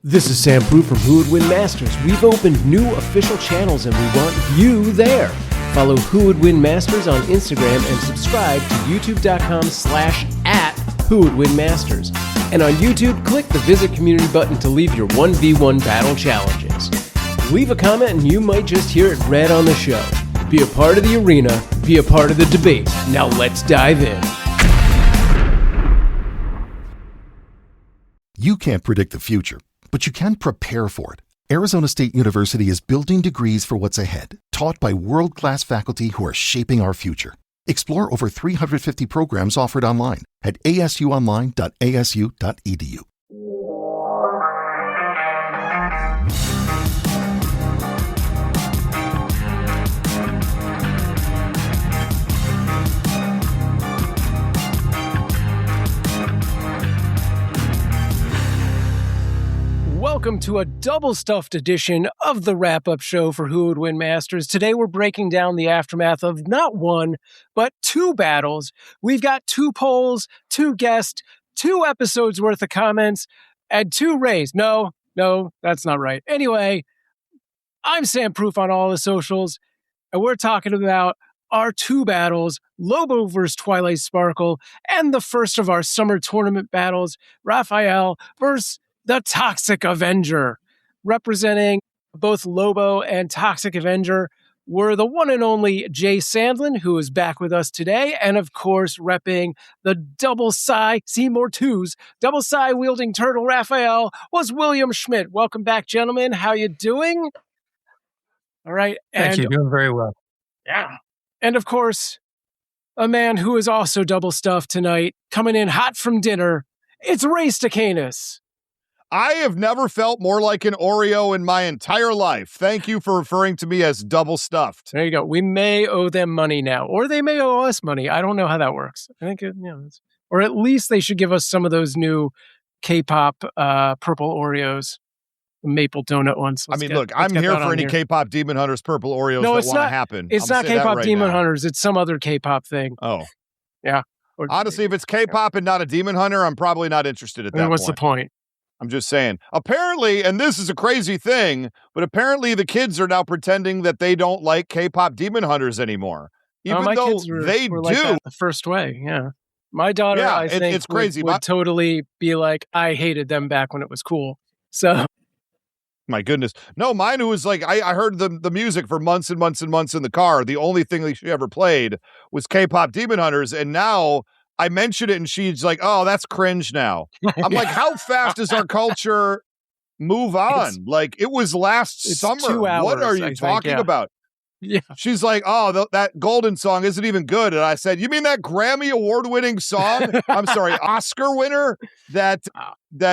This is Sam Prue from Who Would Win Masters. We've opened new official channels and we want you there. Follow Who Would Win Masters on Instagram and subscribe to youtube.com/@WhoWouldWinMasters. And on YouTube, click the Visit Community button to leave your 1v1 battle challenges. Leave a comment and you might just hear it read on the show. Be a part of the arena, be a part of the debate. Now let's dive in. You can't predict the future, but you can prepare for it. Arizona State University is building degrees for what's ahead, taught by world-class faculty who are shaping our future. Explore over 350 programs offered online at asuonline.asu.edu. Welcome to a double-stuffed edition of the wrap-up show for Who Would Win Masters. Today we're breaking down the aftermath of not one, but two battles. We've got two polls, two guests, 2 episodes worth of comments, and 2 rays. No, that's not right. Anyway, I'm Sam Proof on all the socials, and we're talking about our 2 battles, Lobo versus Twilight Sparkle, and the first of our summer tournament battles, Raphael versus the Toxic Avenger. Representing both Lobo and Toxic Avenger were the one and only Jay Sandlin, who is back with us today, and of course, repping the double psi, see more twos, double psi wielding turtle Raphael was William Schmitt. Welcome back, gentlemen. How you doing? All right. Thank you. Doing very well. Yeah. And of course, a man who is also double stuffed tonight, coming in hot from dinner, it's Stakenas. I have never felt more like an Oreo in my entire life. Thank you for referring to me as double stuffed. There you go. We may owe them money now, or they may owe us money. I don't know how that works. I think, or at least they should give us some of those new K-pop purple Oreos, maple donut ones. Look, I'm here for any K-pop Demon Hunters purple Oreos that want to happen. It's not K-pop Demon Hunters. It's some other K-pop thing. Oh. Yeah. Honestly, if it's K-pop and not a Demon Hunter, I'm probably not interested at that point. What's the point? I'm just saying. Apparently, and this is a crazy thing, but apparently the kids are now pretending that they don't like K-pop Demon Hunters anymore, even though they do. Like that the first way, yeah. My daughter, I think, it's crazy. Would totally be like, I hated them back when it was cool. So, my goodness, no, mine who was like, I heard the music for months and months and months in the car. The only thing that she ever played was K-pop Demon Hunters, and now I mentioned it and she's like, oh, that's cringe now. I'm like, how fast does our culture move on? It was last summer. 2 hours, what are you talking about? Yeah. She's like, oh, that Golden song isn't even good. And I said, you mean that Grammy award-winning song? I'm sorry, Oscar winner that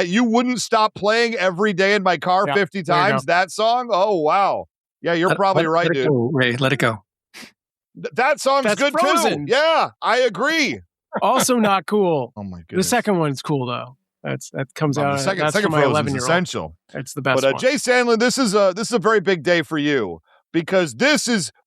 you wouldn't stop playing every day in my car 50 times? That song? Oh, wow. Yeah, you're probably right, dude. Let it go. That song's good Frozen. too. Yeah, I agree. Also not cool. Oh my goodness. The second one's cool though. That comes out. The second for my Frozen's 11-year-old. essential. It's the best But one. Jay Sandlin, this is a very big day for you because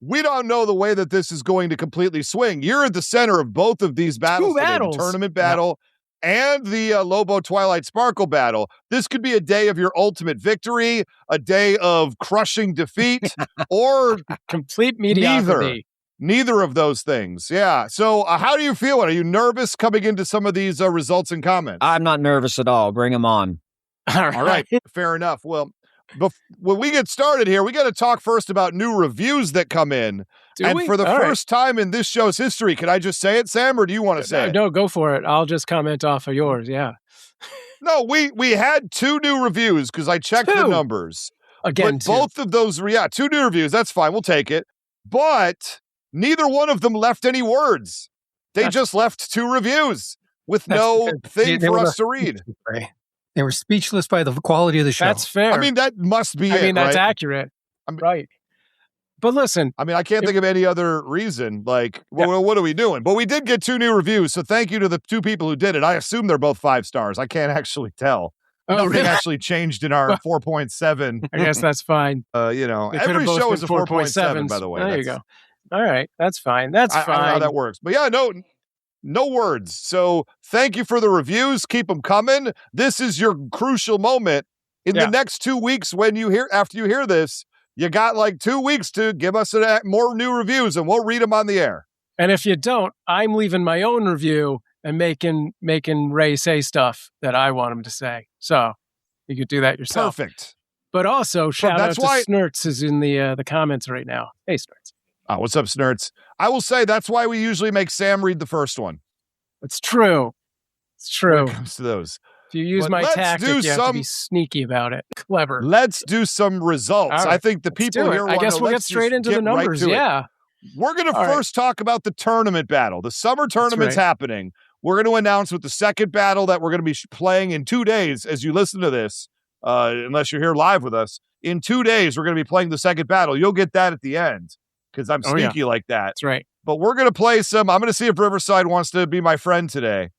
we don't know the way that this is going to completely swing. You're at the center of both of these battles today, the tournament battle and the Lobo Twilight Sparkle battle. This could be a day of your ultimate victory, a day of crushing defeat, or complete mediocrity. Neither of those things. Yeah. So how do you feel? Are you nervous coming into some of these results and comments? I'm not nervous at all. Bring them on. All right. Fair enough. Well, when we get started here, we got to talk first about new reviews that come in. For the first time in this show's history, can I just say it, Sam, or do you want to say it? No, go for it. I'll just comment off of yours. Yeah. No, we had 2 new reviews because I checked the numbers. Again, but both of those, 2 new reviews. That's fine. We'll take it. But neither one of them left any words. They just left 2 reviews with no thing for us to read. They were speechless by the quality of the show. That's fair. I mean, that must be that's right? accurate. Right. But listen. I mean, I can't think of any other reason. What are we doing? But we did get 2 new reviews, so thank you to the 2 people who did it. I assume they're both 5 stars. I can't actually tell. Nothing actually changed in our 4.7. I guess that's fine. Every show is a 4.7, by the way. There you go. All right. That's fine. That's fine. I don't know how that works. But no words. So thank you for the reviews. Keep them coming. This is your crucial moment In the next 2 weeks, after you hear this, you got like 2 weeks to give us more new reviews, and we'll read them on the air. And if you don't, I'm leaving my own review and making Ray say stuff that I want him to say. So you could do that yourself. Perfect. But also, shout out to Snurts is in the comments right now. Hey, Snurts. Oh, what's up, Snurts? I will say that's why we usually make Sam read the first one. It's true. It's true. When it comes to those. If you use my tactic, you have to be sneaky about it. Clever. Let's do some results. Right, I think the people here I guess we'll get straight into the numbers. Right We're going to first talk about the tournament battle. The summer tournament's happening. We're going to announce with the second battle that we're going to be playing in 2 days as you listen to this, unless you're here live with us. In 2 days, we're going to be playing the second battle. You'll get that at the end because I'm sneaky like that. That's right. But we're going to play I'm going to see if Riverside wants to be my friend today.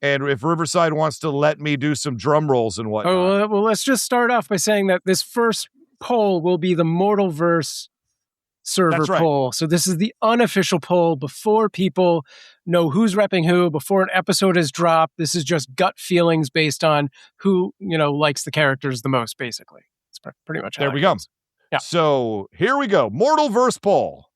And if Riverside wants to let me do some drum rolls and whatnot. Oh, well, let's just start off by saying that this first poll will be the Mortalverse server poll. So this is the unofficial poll before people know who's repping who, before an episode is dropped. This is just gut feelings based on who, likes the characters the most, basically. It's pretty much how there we go. Yeah. So here we go. Mortalverse poll.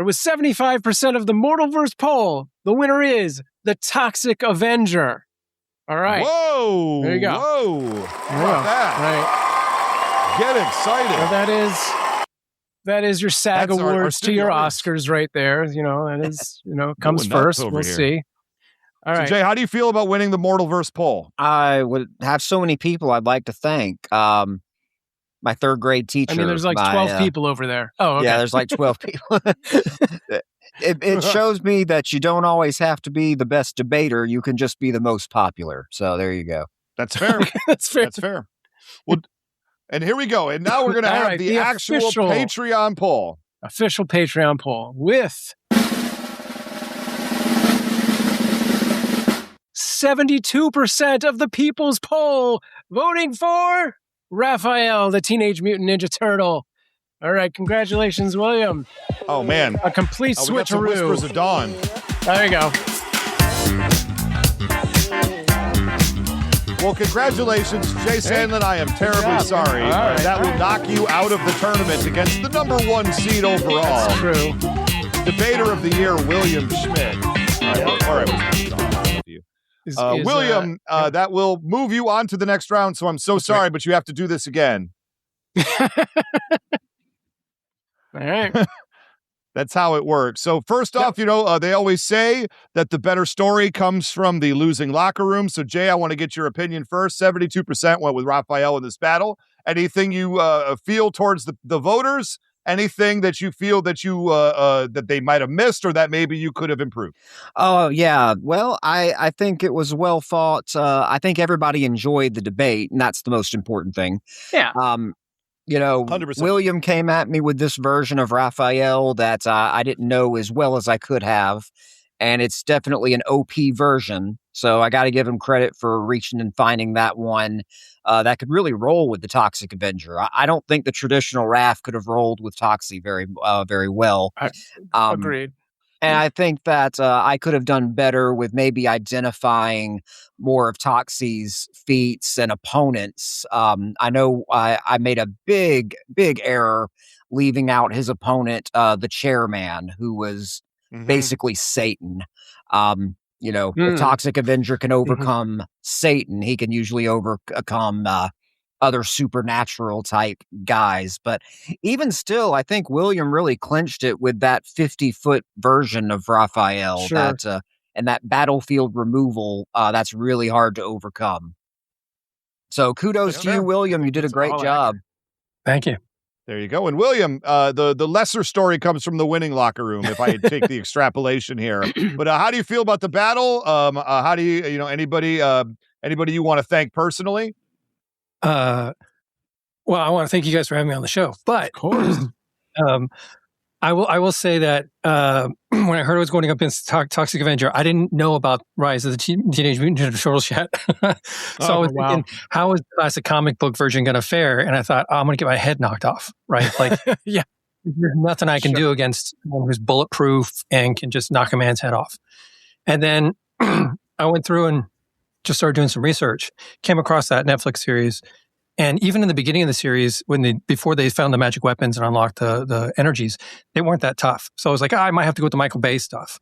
With 75% of the Mortalverse poll, the winner is the Toxic Avenger. All right. Whoa. There you go. Whoa. How about that? Right. Get excited. So that is your SAG awards to your Oscars right there. That is, comes first. We'll see. All right. So Jay, how do you feel about winning the Mortalverse poll? I would have so many people I'd like to thank. My third grade teacher. I mean, there's like 12 people over there. Oh, okay. Yeah, there's like 12 people. It shows me that you don't always have to be the best debater. You can just be the most popular. So there you go. That's fair. That's fair. That's fair. Well, and here we go. And now we're going to have the actual Patreon poll. Official Patreon poll with 72% of the people's poll voting for Raphael, the Teenage Mutant Ninja Turtle. All right, congratulations, William. Oh, man. A complete switcheroo. Whispers of Dawn. There you go. Well, congratulations, Jay Sandlin. I am terribly sorry. That will knock you out of the tournament against the number 1 seed overall. That's true. Debater of the Year, William Schmitt. All right. William, that will move you on to the next round, so I'm so sorry, but you have to do this again. All right. That's how it works. So first off, they always say that the better story comes from the losing locker room. So Jay, I want to get your opinion first. 72% went with Raphael in this battle. Anything you feel towards the voters? Anything that you feel that that they might have missed or that maybe you could have improved? Oh, yeah. Well, I think it was well thought. I think everybody enjoyed the debate, and that's the most important thing. Yeah. 100%. William came at me with this version of Raphael that I didn't know as well as I could have, and it's definitely an OP version. So I got to give him credit for reaching and finding that one that could really roll with the Toxic Avenger. I don't think the traditional Raph could have rolled with Toxie very well. Agreed. And I think that I could have done better with maybe identifying more of Toxie's feats and opponents. I know I made a big error leaving out his opponent, the Chairman, who was basically Satan. If Toxic Avenger can overcome Satan, he can usually overcome other supernatural type guys. But even still, I think William really clinched it with that 50-foot version of Raphael. Sure. And that battlefield removal, that's really hard to overcome. So kudos to you, William. You did a great job. Thank you. There you go. And William, the lesser story comes from the winning locker room, if I take the extrapolation here. But how do you feel about the battle? How do you, anybody you want to thank personally? Well, I want to thank you guys for having me on the show. But of course, I will say that when I heard it was going up against Toxic Avenger, I didn't know about Rise of the Teenage Mutant Ninja Turtles yet. So I was thinking, how is the classic comic book version going to fare? And I thought, I'm going to get my head knocked off, right? Like, yeah, there's nothing I can do against someone who's bulletproof and can just knock a man's head off. And then I went through and just started doing some research, came across that Netflix series. And even in the beginning of the series, before they found the magic weapons and unlocked the energies, they weren't that tough. So I was like, I might have to go with the Michael Bay stuff.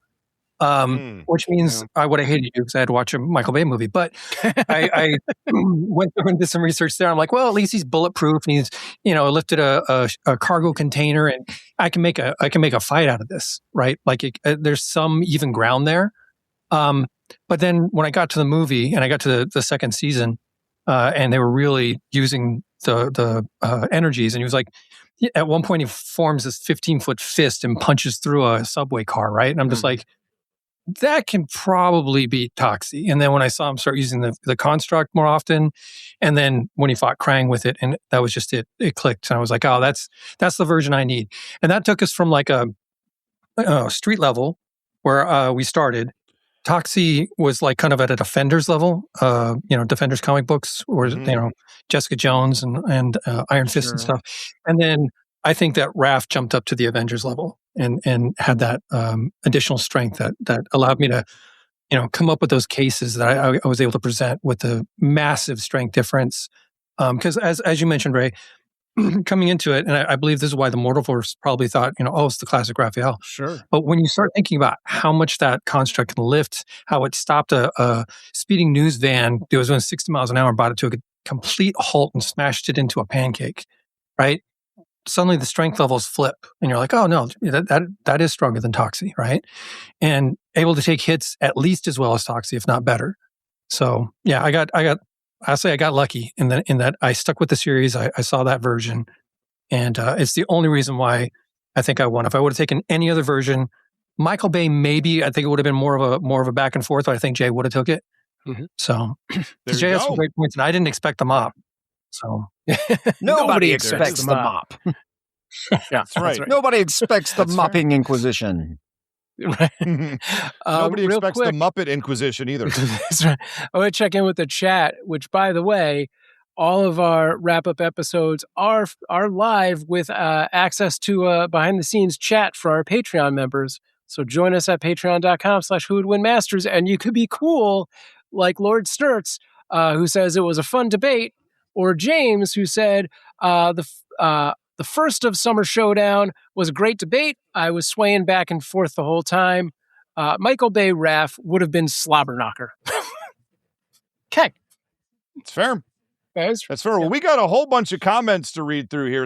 Which means I would have hated you because I had to watch a Michael Bay movie. But I went through and did some research there. I'm like, well, at least he's bulletproof and he's, lifted a cargo container, and I can make a fight out of this, right? Like there's some even ground there. But then when I got to the movie and I got to the second season, and they were really using the energies, and he was like, at one point he forms this 15-foot fist and punches through a subway car, right? And I'm just like, that can probably beat Toxie. And then when I saw him start using the construct more often, and then when he fought Krang with it, and that was just it clicked. And I was like, oh, that's the version I need. And that took us from like a street level where we started. Toxie was like kind of at a Defenders level, Defenders comic books, or Jessica Jones and Iron Fist and stuff. And then I think that Raph jumped up to the Avengers level and had that additional strength that allowed me to, come up with those cases that I was able to present with the massive strength difference. Because as you mentioned, Ray, coming into it, and I believe this is why the Mortalverse probably thought, it's the classic Raphael. Sure. But when you start thinking about how much that construct can lift, how it stopped a speeding news van that was going 60 miles an hour, brought it to a complete halt and smashed it into a pancake, right? Suddenly the strength levels flip, and you're like, oh no, that is stronger than Toxie, right? And able to take hits at least as well as Toxie, if not better. So yeah, I got lucky in that I stuck with the series. I saw that version, and it's the only reason why I think I won. If I would have taken any other version, Michael Bay, maybe I think it would have been more of a back and forth. But I think Jay would have took it. Mm-hmm. So Jay has some great points, and I didn't expect the mop. So nobody expects the mop. Yeah, that's right. Nobody expects the mopping Inquisition. Right. Nobody expects the Muppet Inquisition either. That's right. I want to check in with the chat, which, by the way, all of our wrap-up episodes are live with access to behind-the-scenes chat for our Patreon members. So join us at patreon.com/whowouldwinmasters, and you could be cool like Lord Sturts, who says it was a fun debate, or James, who said the first of Summer Showdown was a great debate. I was swaying back and forth the whole time. Michael Bay Raph would have been slobber knocker. Okay. It's fair. That's fair. Well, we got a whole bunch of comments to read through here.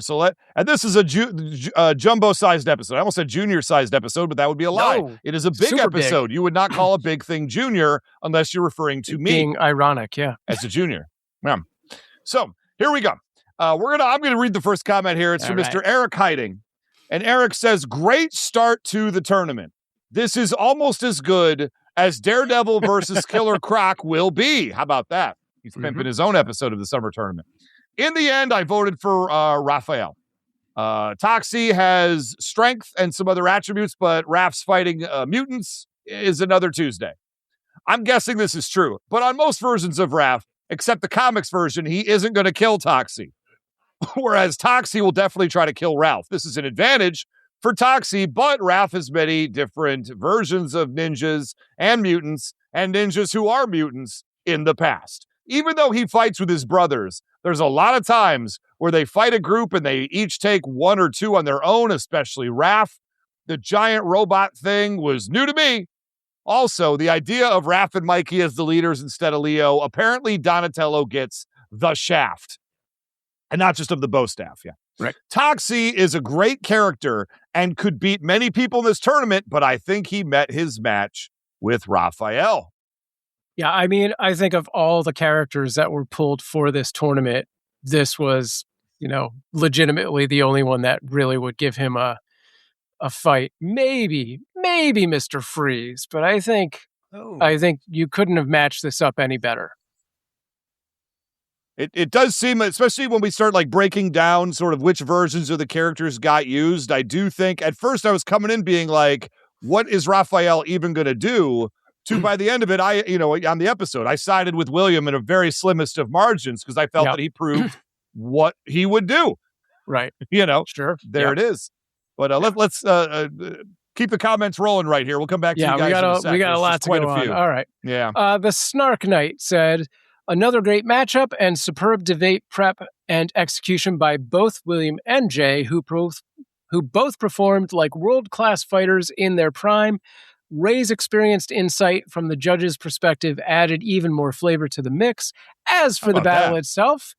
And this is a jumbo-sized episode. I almost said junior-sized episode, but that would be a lie. No, it is a big episode. Big. You would not call a big thing junior unless you're referring to me. Being ironic, yeah. As a junior. Yeah. So, here we go. I'm going to read the first comment here. It's from Mr. Eric Hiding. And Eric says, great start to the tournament. This is almost as good as Daredevil versus Killer Croc will be. How about that? He's pimping his own episode of the summer tournament. In the end, I voted for Raphael. Toxie has strength and some other attributes, but Raph's fighting mutants is another Tuesday. I'm guessing this is true, but on most versions of Raph, except the comics version, he isn't going to kill Toxie. Whereas Toxie will definitely try to kill Ralph. This is an advantage for Toxie, but Raph has many different versions of ninjas and mutants and ninjas who are mutants in the past. Even though he fights with his brothers, there's a lot of times where they fight a group and they each take one or two on their own, especially Raph. The giant robot thing was new to me. Also, the idea of Raph and Mikey as the leaders instead of Leo, apparently Donatello gets the shaft. And not just of the bow staff, yeah. Right. Toxie is a great character and could beat many people in this tournament, but I think he met his match with Raphael. Yeah, I mean, I think of all the characters that were pulled for this tournament, this was, legitimately the only one that really would give him a fight. Maybe Mr. Freeze, but I think you couldn't have matched this up any better. It does seem, especially when we start breaking down sort of which versions of the characters got used, I do think at first I was coming in being like, what is Raphael even going to do? By the end of it, on the episode, I sided with William in a very slimmest of margins because I felt that he proved what he would do. Right. Sure. There it is. But let's keep the comments rolling right here. We'll come back to you guys in a second. We got a lot to go on. All right. Yeah. The Snark Knight said, another great matchup and superb debate prep and execution by both William and Jay, who both performed like world-class fighters in their prime. Ray's experienced insight from the judge's perspective added even more flavor to the mix. As for the battle itself,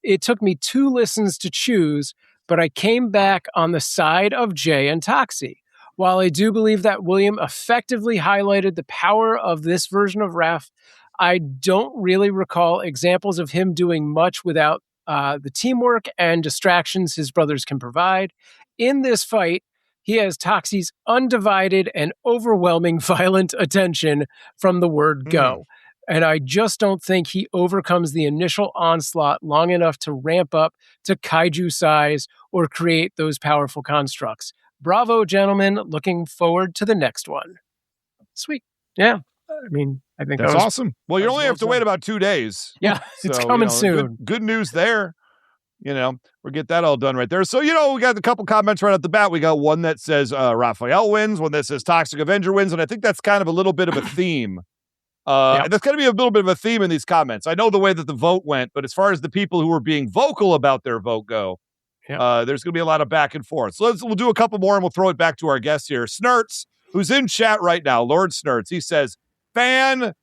it took me 2 listens to choose, but I came back on the side of Jay and Toxie. While I do believe that William effectively highlighted the power of this version of Raph, I don't really recall examples of him doing much without the teamwork and distractions his brothers can provide. In this fight, he has Toxie's undivided and overwhelming violent attention from the word go. And I just don't think he overcomes the initial onslaught long enough to ramp up to kaiju size or create those powerful constructs. Bravo, gentlemen. Looking forward to the next one. Sweet. Yeah. I mean, I think that's awesome. Well, you only have to wait about 2 days. Yeah, it's coming soon. Good news there. We'll get that all done right there. So, we got a couple comments right at the bat. We got one that says Raphael wins, one that says Toxic Avenger wins, and I think that's kind of a little bit of a theme. And that's going to be a little bit of a theme in these comments. I know the way that the vote went, but as far as the people who were being vocal about their vote go, there's going to be a lot of back and forth. So we'll do a couple more and we'll throw it back to our guest here. Snurts, who's in chat right now, Lord Snurts, he says, fan-tacular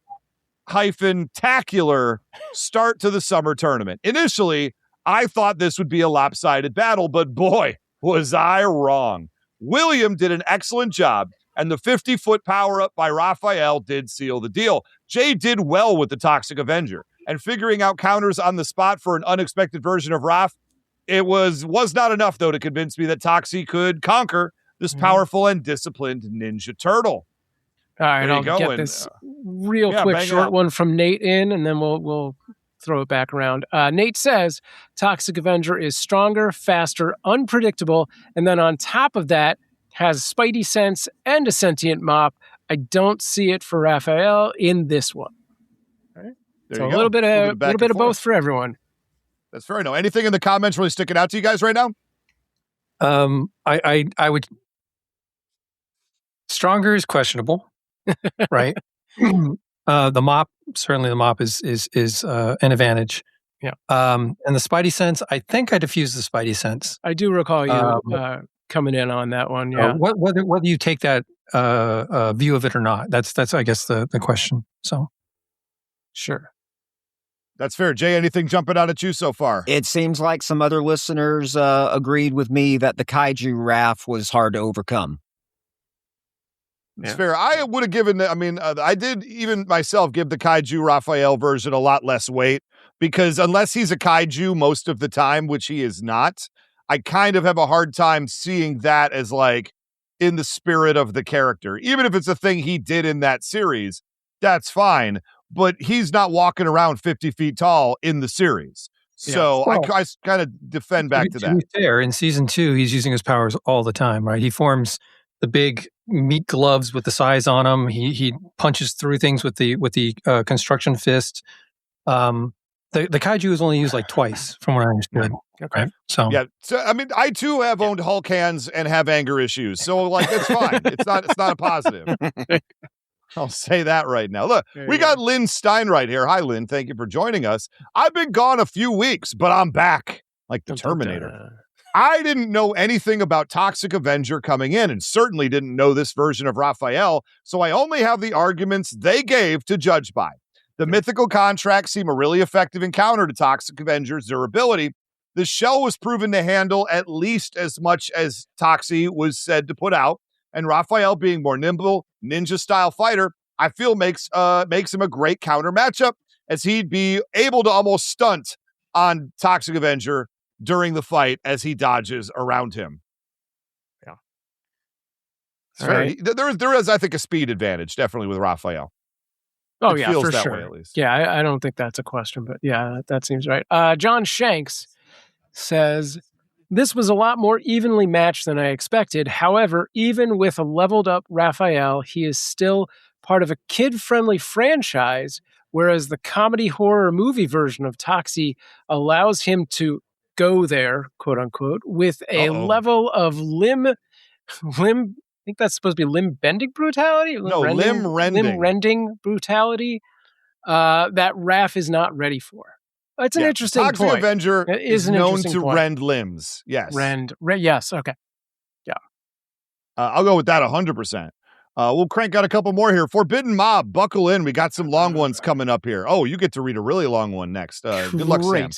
start to the summer tournament. Initially, I thought this would be a lopsided battle, but boy, was I wrong. William did an excellent job, and the 50-foot power-up by Raphael did seal the deal. Jay did well with the Toxic Avenger, and figuring out counters on the spot for an unexpected version of Raph, it was not enough, though, to convince me that Toxie could conquer this powerful and disciplined Ninja Turtle. All right, I'll get this real quick short one from Nate in, and then we'll throw it back around. Nate says, Toxic Avenger is stronger, faster, unpredictable, and then on top of that, has spidey sense and a sentient mop. I don't see it for Raphael in this one. All right. So a little bit of both for everyone. That's fair. No, anything in the comments really sticking out to you guys right now? I would. Stronger is questionable, right? The mop is an advantage. Yeah. And the spidey sense, I think I diffused the spidey sense. I do recall you coming in on that one. Yeah. Whether you take that view of it or not, that's I guess the question. So, sure. That's fair. Jay, anything jumping out at you so far? It seems like some other listeners agreed with me that the kaiju Raph was hard to overcome. It's fair. I would have given, I did even myself give the kaiju Raphael version a lot less weight because unless he's a kaiju most of the time, which he is not, I kind of have a hard time seeing that as like in the spirit of the character. Even if it's a thing he did in that series, that's fine. But he's not walking around 50 feet tall in the series. So I kind of defend back to that. To be fair, in season 2, he's using his powers all the time, right? He forms the big meat gloves with the size on them. He punches through things with the construction fist. The kaiju is only used like twice, from what I understood. Okay. Right? So I too have owned Hulk hands and have anger issues. So like it's fine. It's not a positive. I'll say that right now. Look, we got Lynn Stein right here. Hi, Lynn. Thank you for joining us. I've been gone a few weeks, but I'm back like the Terminator. I didn't know anything about Toxic Avenger coming in and certainly didn't know this version of Raphael, so I only have the arguments they gave to judge by. The mythical contracts seem a really effective encounter to Toxic Avenger's durability. The shell was proven to handle at least as much as Toxie was said to put out, and Raphael being more nimble, ninja-style fighter, I feel makes him a great counter matchup, as he'd be able to almost stunt on Toxic Avenger during the fight as he dodges around him. Yeah. Right. There is, I think, a speed advantage, definitely, with Raphael. Oh, it feels for that sure. way, at least. Yeah, I don't think that's a question, but yeah, that seems right. John Shanks says, this was a lot more evenly matched than I expected. However, even with a leveled up Raphael, he is still part of a kid-friendly franchise, whereas the comedy horror movie version of Toxie allows him to go there, quote unquote, with a level of limb think that's supposed to be limb bending brutality. Limb rending. Limb rending brutality. That Raph is not ready for. It's an interesting Toxic point. Avenger is known to point. rend limbs. Yes. Yes. Okay. Yeah. I'll go with that 100%. We'll crank out a couple more here. Forbidden Mob, buckle in. We got some long ones coming up here. Oh, you get to read a really long one next. Good luck, Sam.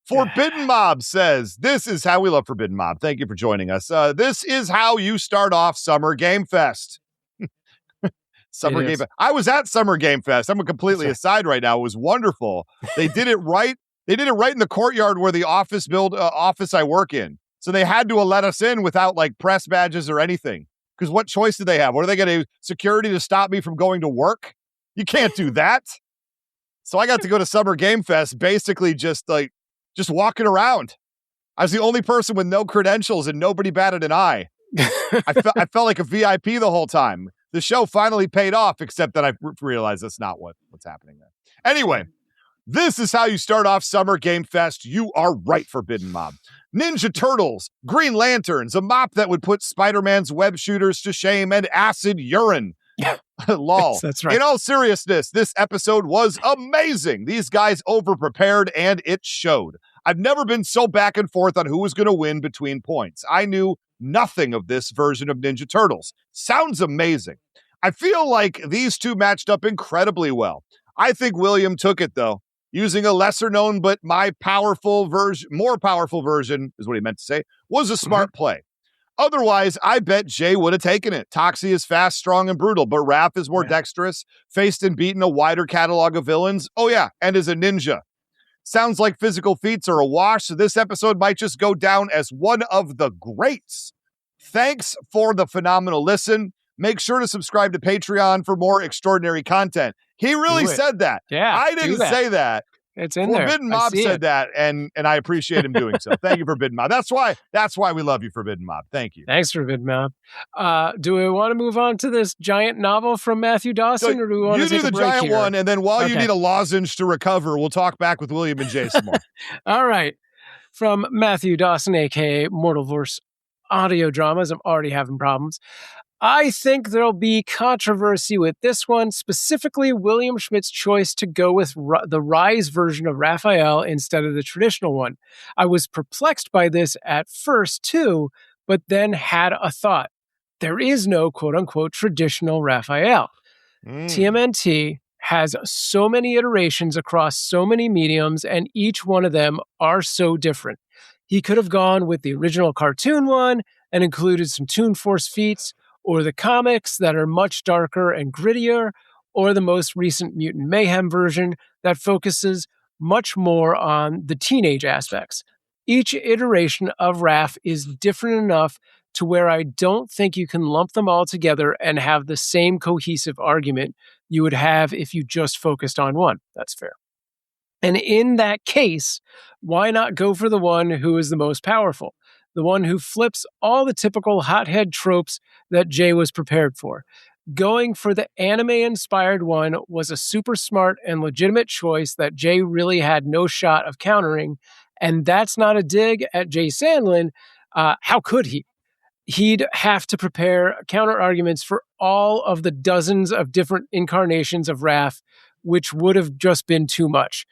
Forbidden Mob says, this is how we love Forbidden Mob. Thank you for joining us. This is how you start off Summer Game Fest. Summer Game Fest. I was at Summer Game Fest. I'm completely aside right now. It was wonderful. They did it right. They did it right in the courtyard where the office I work in. So they had to let us in without like press badges or anything. Because what choice did they have? What are they going to security to stop me from going to work? You can't do that. So I got to go to Summer Game Fest, basically just walking around. I was the only person with no credentials and nobody batted an eye. I felt like a VIP the whole time. The show finally paid off, except that I realized that's not what's happening there. Anyway, this is how you start off Summer Game Fest. You are right, Forbidden Mob. Ninja Turtles, Green Lanterns, a mop that would put Spider-Man's web shooters to shame, and acid urine. Lol. That's right. In all seriousness, this episode was amazing. These guys over-prepared, and it showed. I've never been so back and forth on who was going to win between points. I knew nothing of this version of Ninja Turtles. Sounds amazing. I feel like these two matched up incredibly well. I think William took it, though. Using a lesser known but more powerful version, is what he meant to say, was a smart play. Otherwise, I bet Jay would have taken it. Toxie is fast, strong, and brutal, but Raph is more dexterous, faced and beaten a wider catalog of villains. Oh yeah, and is a ninja. Sounds like physical feats are a wash, so this episode might just go down as one of the greats. Thanks for the phenomenal listen. Make sure to subscribe to Patreon for more extraordinary content. He really said that. Yeah, I didn't say that. It's in there. Forbidden Mob said that, and I appreciate him doing so. Thank you, Forbidden Mob. That's why we love you, Forbidden Mob. Thank you. Thanks, Forbidden Mob. Do we want to move on to this giant novel from Matthew Dawson, or do we want to take a break here? You do the giant one, and then while you need a lozenge to recover, we'll talk back with William and Jason more. All right. From Matthew Dawson, a.k.a. Mortalverse Audio Dramas. I'm already having problems. I think there'll be controversy with this one, specifically William Schmitt's choice to go with the Rise version of Raphael instead of the traditional one. I was perplexed by this at first, too, but then had a thought. There is no quote-unquote traditional Raphael. TMNT has so many iterations across so many mediums, and each one of them are so different. He could have gone with the original cartoon one and included some Toon Force feats, or the comics that are much darker and grittier, or the most recent Mutant Mayhem version that focuses much more on the teenage aspects. Each iteration of Raph is different enough to where I don't think you can lump them all together and have the same cohesive argument you would have if you just focused on one. That's fair. And in that case, why not go for the one who is the most powerful? The one who flips all the typical hothead tropes that Jay was prepared for. Going for the anime-inspired one was a super smart and legitimate choice that Jay really had no shot of countering, and that's not a dig at Jay Sandlin. How could he? He'd have to prepare counter-arguments for all of the dozens of different incarnations of Raph, which would have just been too much.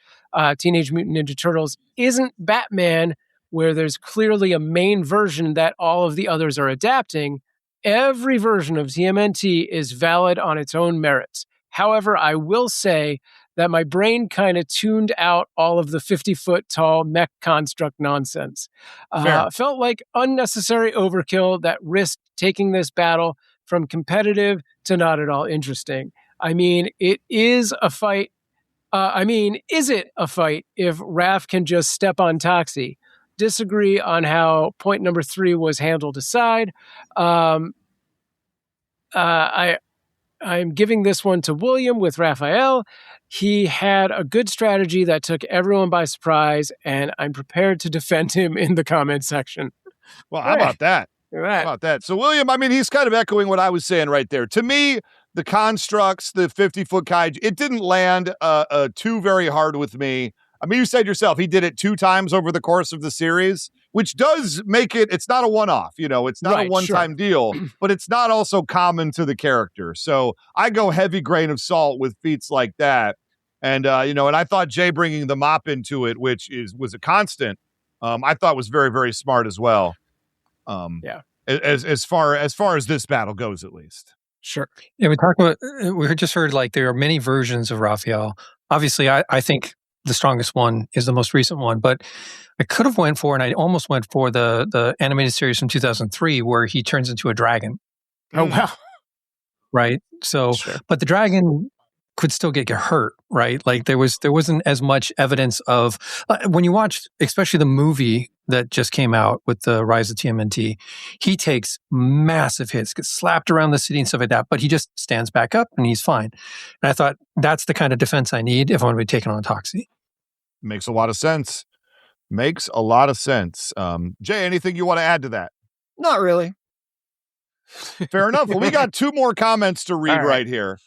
Teenage Mutant Ninja Turtles isn't Batman, where there's clearly a main version that all of the others are adapting. Every version of TMNT is valid on its own merits. However, I will say that my brain kind of tuned out all of the 50-foot tall mech construct nonsense. Felt like unnecessary overkill that risked taking this battle from competitive to not at all interesting. I mean, it is a fight. Is it a fight if Raph can just step on Toxie? Disagree on how point number 3 was handled aside. I'm giving this one to William with Raphael. He had a good strategy that took everyone by surprise, and I'm prepared to defend him in the comment section. Well, how about that? How about that? So William, I mean, he's kind of echoing what I was saying right there. To me, the constructs, the 50-foot kaiju, it didn't land too very hard with me. I mean, you said yourself, he did it 2 times over the course of the series. which does make it's not a one-off, it's not a one-time deal, but it's not also common to the character. So I go heavy grain of salt with feats like that. And, and I thought Jay bringing the mop into it, which was a constant, I thought was very, very smart as well. As far as this battle goes, at least. Sure. Yeah, we just heard like there are many versions of Raphael. Obviously, I think the strongest one is the most recent one, but I could have went for, and I almost went for the animated series from 2003 where he turns into a dragon. Oh, wow. Right. So, but the dragon could still get hurt, right? Like there wasn't as much evidence of when you watch, especially the movie that just came out with the Rise of TMNT, he takes massive hits, gets slapped around the city and stuff like that, but he just stands back up and he's fine. And I thought that's the kind of defense I need if I'm going to be taking on Toxie. Makes a lot of sense. Jay, anything you want to add to that? Not really. Fair enough. Well, we got 2 more comments to read right here.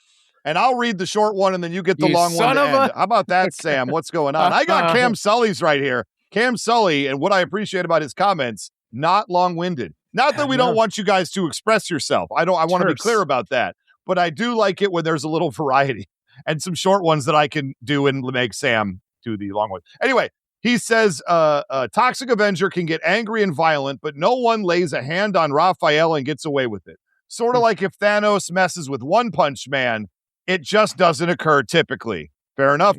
And I'll read the short one, and then you get the long one to end. How about that, Sam? What's going on? I got Cam Sully's right here. Cam Sully, and what I appreciate about his comments, not long-winded. Not that we don't want you guys to express yourself. I want to be clear about that. But I do like it when there's a little variety and some short ones that I can do and make Sam do the long one. Anyway, he says, Toxic Avenger can get angry and violent, but no one lays a hand on Raphael and gets away with it. Sort of like if Thanos messes with One Punch Man, it just doesn't occur typically. Fair enough.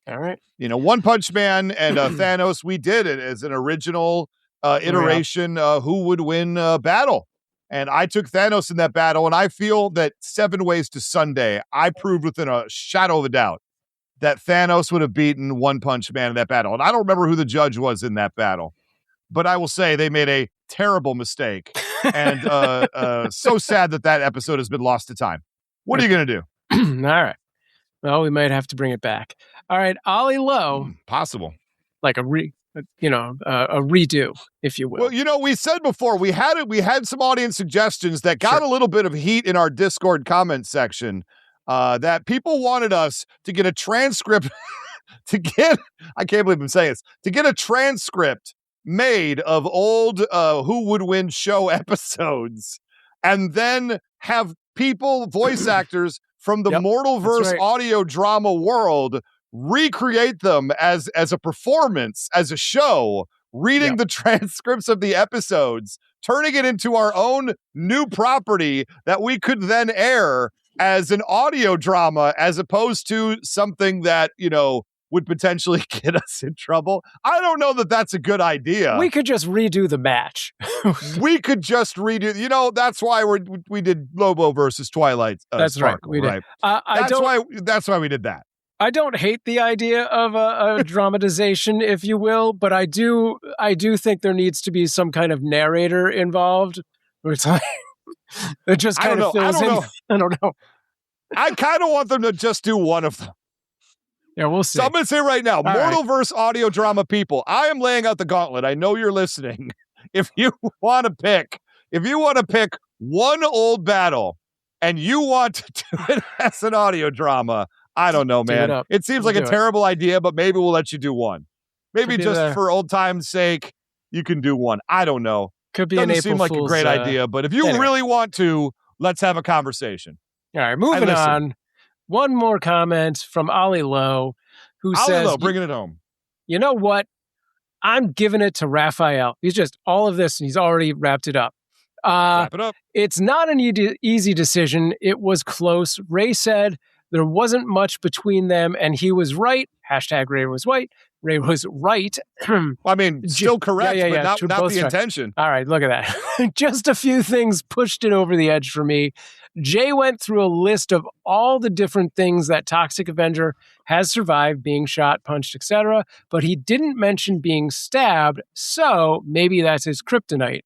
All right. One Punch Man and Thanos, we did it as an original iteration, who would win battle. And I took Thanos in that battle, and I feel that 7 Ways to Sunday, I proved within a shadow of a doubt that Thanos would have beaten One Punch Man in that battle. And I don't remember who the judge was in that battle, but I will say they made a terrible mistake. And so sad that episode has been lost to time. What are you going to do? All right. Well, we might have to bring it back. All right, Ollie Lowe. Possible. Like a redo, if you will. Well, we said before we had some audience suggestions that got a little bit of heat in our Discord comment section. That people wanted us to get a transcript I can't believe I'm saying this, to get a transcript made of old Who Would Win show episodes and then have voice actors from the Mortalverse audio drama world recreate them as a performance, as a show, reading the transcripts of the episodes, turning it into our own new property that we could then air as an audio drama, as opposed to something that, would potentially get us in trouble. I don't know that that's a good idea. We could just redo the match. We could just redo, that's why we did Lobo versus Twilight. That's Sparkle, right. We did. That's why we did that. I don't hate the idea of a dramatization, if you will, but I do think there needs to be some kind of narrator involved. It's like, it just kind of fills in. I don't know. I kind of want them to just do one of them. Yeah, we'll see. So I'm going to say right now, Mortalverse audio drama people, I am laying out the gauntlet. I know you're listening. If you want to pick one old battle and you want to do it as an audio drama, I don't know, man. It seems like a terrible idea, but maybe we'll let you do one. Maybe just for old time's sake, you can do one. I don't know. Could be Doesn't an April seem like Fool's, a great idea, but if you really want to, let's have a conversation. All right, moving on. One more comment from Ollie Lowe, who says, bringing it home. You know what? I'm giving it to Raphael. He's just all of this, and he's already wrapped it up. Wrap it up. It's not an easy decision. It was close. Ray said there wasn't much between them, and he was right. # Ray was right. Ray was right. I mean, still correct, but not the intention. All right, look at that. Just a few things pushed it over the edge for me. Jay went through a list of all the different things that Toxic Avenger has survived, being shot, punched, etc., but he didn't mention being stabbed, so maybe that's his kryptonite.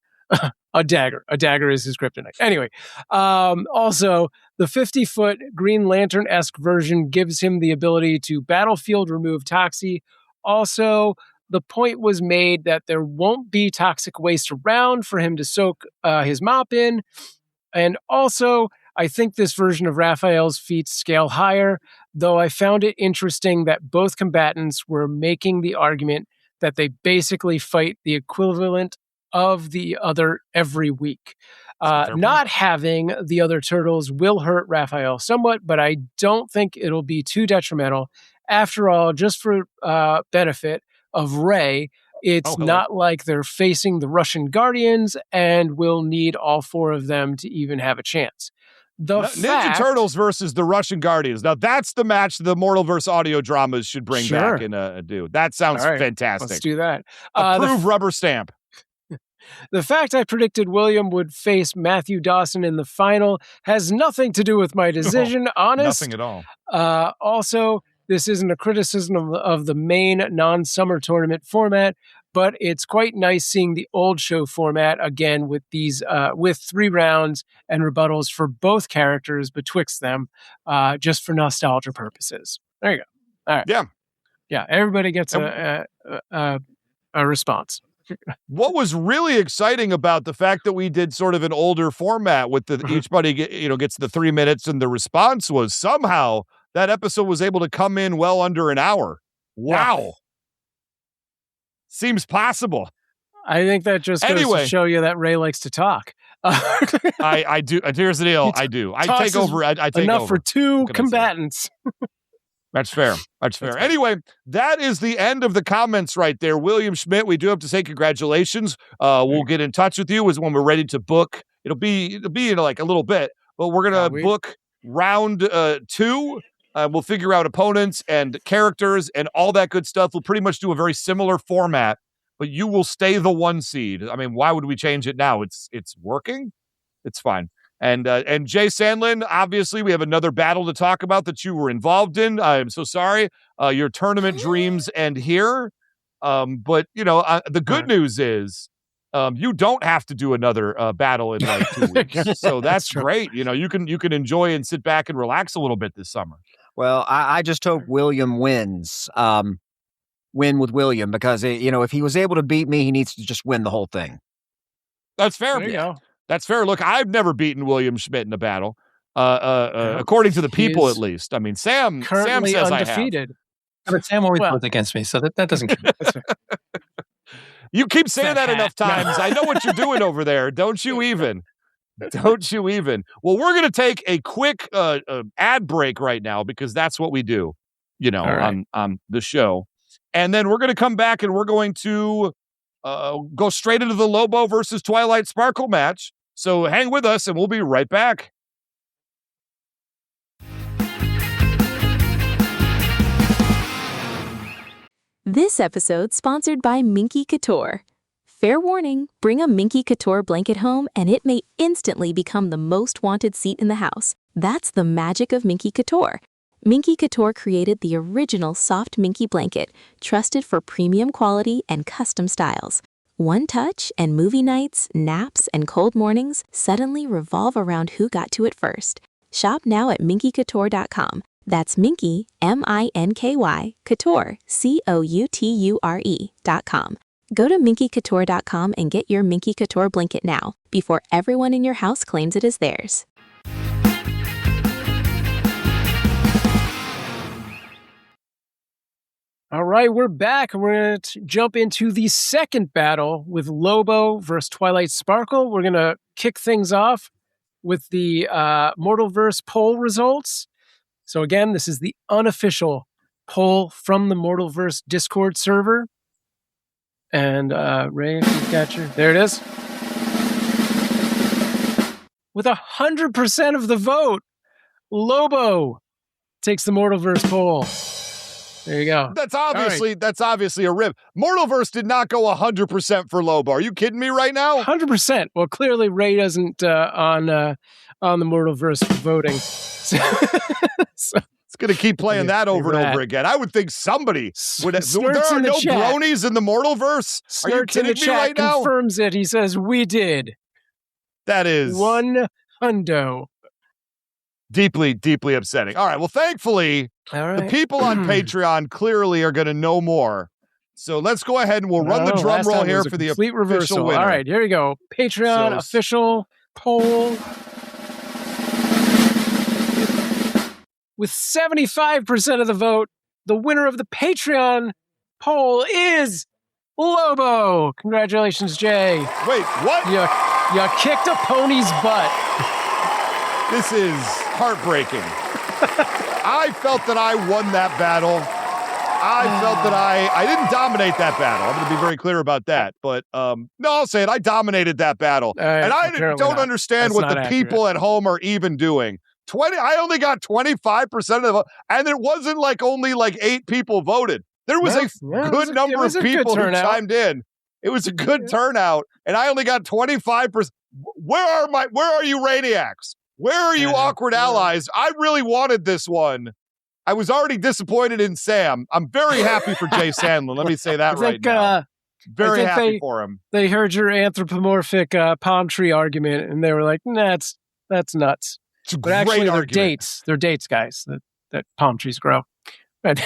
A dagger. A dagger is his kryptonite. Anyway, also, the 50-foot Green Lantern-esque version gives him the ability to battlefield remove Toxie. Also, the point was made that there won't be toxic waste around for him to soak his mop in. And also, I think this version of Raphael's feats scale higher, though I found it interesting that both combatants were making the argument that they basically fight the equivalent of the other every week. Not having the other turtles will hurt Raphael somewhat, but I don't think it'll be too detrimental. After all, just for benefit of Ray, it's not like they're facing the Russian Guardians and will need all 4 of them to even have a chance. Ninja Turtles versus the Russian Guardians. Now, that's the match the Mortalverse audio dramas should bring back and do. That sounds fantastic. Let's do that. Approve rubber stamp. The fact I predicted William would face Matthew Dawson in the final has nothing to do with my decision, honest. Nothing at all. Also, this isn't a criticism of the main non-summer tournament format, but it's quite nice seeing the old show format again with these with 3 rounds and rebuttals for both characters betwixt them, just for nostalgia purposes. There you go. All right. Yeah. Everybody gets a response. What was really exciting about the fact that we did sort of an older format with the each buddy gets the 3 minutes and the response was somehow that episode was able to come in well under an hour. Wow. Yeah. Seems possible. I think that just goes to show you that Ray likes to talk. I do. Here's the deal. I do. I take over. I take enough over. For 2 combatants. That's fair. That's fair. Anyway, that is the end of the comments right there. William Schmitt, we do have to say congratulations. We'll get in touch with you when we're ready to book. It'll be in like a little bit, but we're going to book round 2. We'll figure out opponents and characters and all that good stuff. We'll pretty much do a very similar format, but you will stay the 1 seed. I mean, why would we change it now? It's working. It's fine. And Jay Sandlin, obviously, we have another battle to talk about that you were involved in. I'm so sorry. Your tournament dreams end here. But, the good news is you don't have to do another battle in like 2 weeks. So that's great. You can enjoy and sit back and relax a little bit this summer. Well, I just hope William wins. Win with William because, if he was able to beat me, he needs to just win the whole thing. That's fair. There you go. That's fair. Look, I've never beaten William Schmitt in a battle, according to the people, at least. I mean, Sam says undefeated. I have. But Sam always votes against me, so that doesn't count. You keep saying that enough times. I know what you're doing over there. Don't you even. Don't you even. Well, we're going to take a quick ad break right now because that's what we do, on the show. And then we're going to come back and we're going to go straight into the Lobo versus Twilight Sparkle match. So hang with us and we'll be right back. This episode sponsored by Minky Couture. Fair warning, bring a Minky Couture blanket home and it may instantly become the most wanted seat in the house. That's the magic of Minky Couture. Minky Couture created the original soft Minky blanket, trusted for premium quality and custom styles. One touch and movie nights, naps, and cold mornings suddenly revolve around who got to it first. Shop now at minkycouture.com. That's Minky, M-I-N-K-Y, Couture, C-O-U-T-U-R-E.com. Go to minkycouture.com and get your Minky Couture blanket now, before everyone in your house claims it is theirs. All right, we're back. We're going to jump into the second battle with Lobo versus Twilight Sparkle. We're going to kick things off with the Mortalverse poll results. So again, this is the unofficial poll from the Mortalverse Discord server. And Ray, if you've got your... There it is. With 100% of the vote, Lobo takes the Mortalverse poll. There you go. That's obviously a rib. Mortalverse did not go 100% for Lobo. Are you kidding me right now? 100%. Well, clearly Ray doesn't on the Mortalverse voting. So it's going to keep playing that over and over again. I would think somebody would have. There are no bronies in the Mortalverse. Are you kidding me right now? Confirms it. He says, we did. That is 100. Deeply, deeply upsetting. All right. Well, thankfully, the people on Patreon clearly are going to know more. So let's go ahead and we'll run the drum roll here for the complete reversal winner. All right, here we go. Patreon official poll. With 75% of the vote, the winner of the Patreon poll is Lobo. Congratulations, Jay. Wait, what? You kicked a pony's butt. This is heartbreaking. I felt that I won that battle. I felt that I didn't dominate that battle. I'm going to be very clear about that. But no, I'll say it. I dominated that battle. And I don't understand what the people at home are even doing. I only got 25% of the, and it wasn't like only like 8 people voted. There was a good number of people who chimed in. It was a good turnout, and I only got 25%. Where are you Rainiacs? Where are you awkward allies? I really wanted this one. I was already disappointed in Sam. I'm very happy for Jay Sandlin. Let me say that now. Very happy for him. They heard your anthropomorphic palm tree argument, and they were like, nah, that's nuts. It's a but great actually, argument. They're dates, guys, that palm trees grow. That's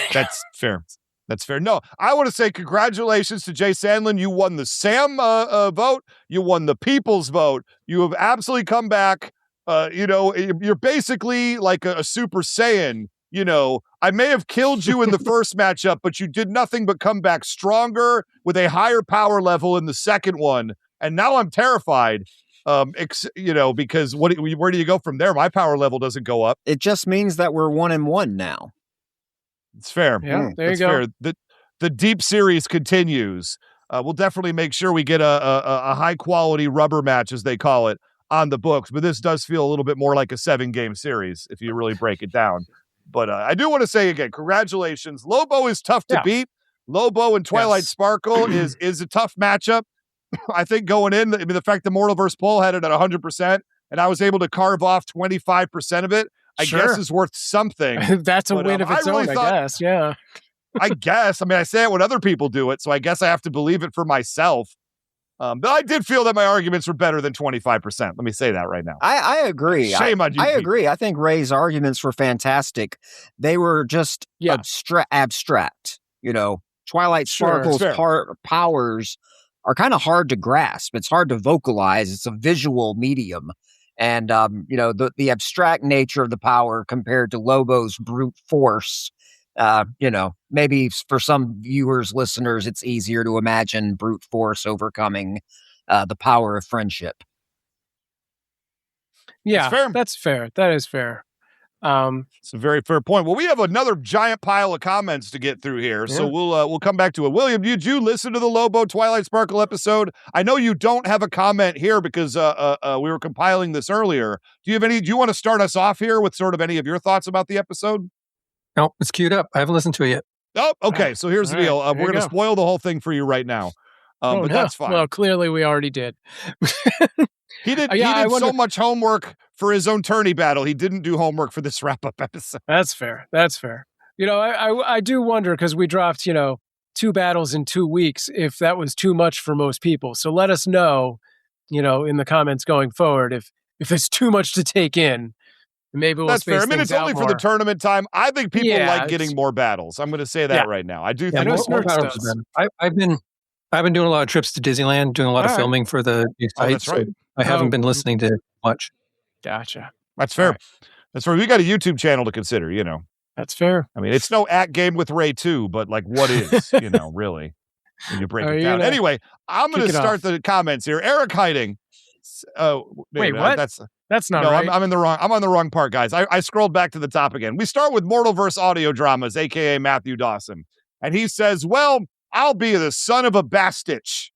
fair. That's fair. No, I want to say congratulations to Jay Sandlin. You won the Sam vote. You won the people's vote. You have absolutely come back. You're basically like a Super Saiyan. I may have killed you in the first matchup, but you did nothing but come back stronger with a higher power level in the second one. And now I'm terrified. Because where do you go from there? My power level doesn't go up. It just means that we're 1-1 now. It's fair. Yeah, there you go. Fair. The deep series continues. We'll definitely make sure we get a high quality rubber match, as they call it, on the books. But this does feel a little bit more like a 7-game series if you really break it down. But I do want to say again, congratulations. Lobo is tough to beat. Lobo and Twilight Sparkle is a tough matchup. I think going in, the fact the Mortal vs. Poll had it at 100%, and I was able to carve off 25% of it, I guess is worth something. That's a win of its own, I guess. Yeah. I guess. I say it when other people do it, so I guess I have to believe it for myself. But I did feel that my arguments were better than 25%. Let me say that right now. I agree. Shame on you. I agree. I think Ray's arguments were fantastic. They were just abstract. Twilight Sparkle's powers are kind of hard to grasp. It's hard to vocalize. It's a visual medium. And, the abstract nature of the power compared to Lobo's brute force, maybe for some viewers, listeners, it's easier to imagine brute force overcoming the power of friendship. Yeah, that's fair. That is fair. It's a very fair point. Well, we have another giant pile of comments to get through here, so we'll come back to it. William, did you listen to the Lobo Twilight Sparkle episode? I know you don't have a comment here because we were compiling this earlier. Do you want to start us off here with sort of any of your thoughts about the episode? No, it's queued up. I haven't listened to it yet. Oh, okay. So here's the deal. We're going to spoil the whole thing for you right now. But that's fine. Well, clearly we already did. He did so much homework for his own tourney battle. He didn't do homework for this wrap-up episode. That's fair. I do wonder, because we dropped, 2 battles in 2 weeks, if that was too much for most people. So let us know, in the comments going forward, if it's too much to take in. Maybe we'll That's fair. It's only more. for the tournament time. I think people like getting more battles. I'm going to say that right now. I do think more battles. I've been doing a lot of trips to Disneyland, doing a lot of filming for the new site. That's right. So I haven't been listening to much. Gotcha. That's fair. Right. That's fair. We got a YouTube channel to consider, That's fair. It's no Game with Ray 2, but like what is, really, when you break it down. Anyway, I'm going to start the comments here. Eric Hiding. Wait, what? That's not right. I'm on the wrong part, guys. I scrolled back to the top again. We start with Mortalverse Audio Dramas, a.k.a. Matthew Dawson. And he says, well, I'll be the son of a bastich.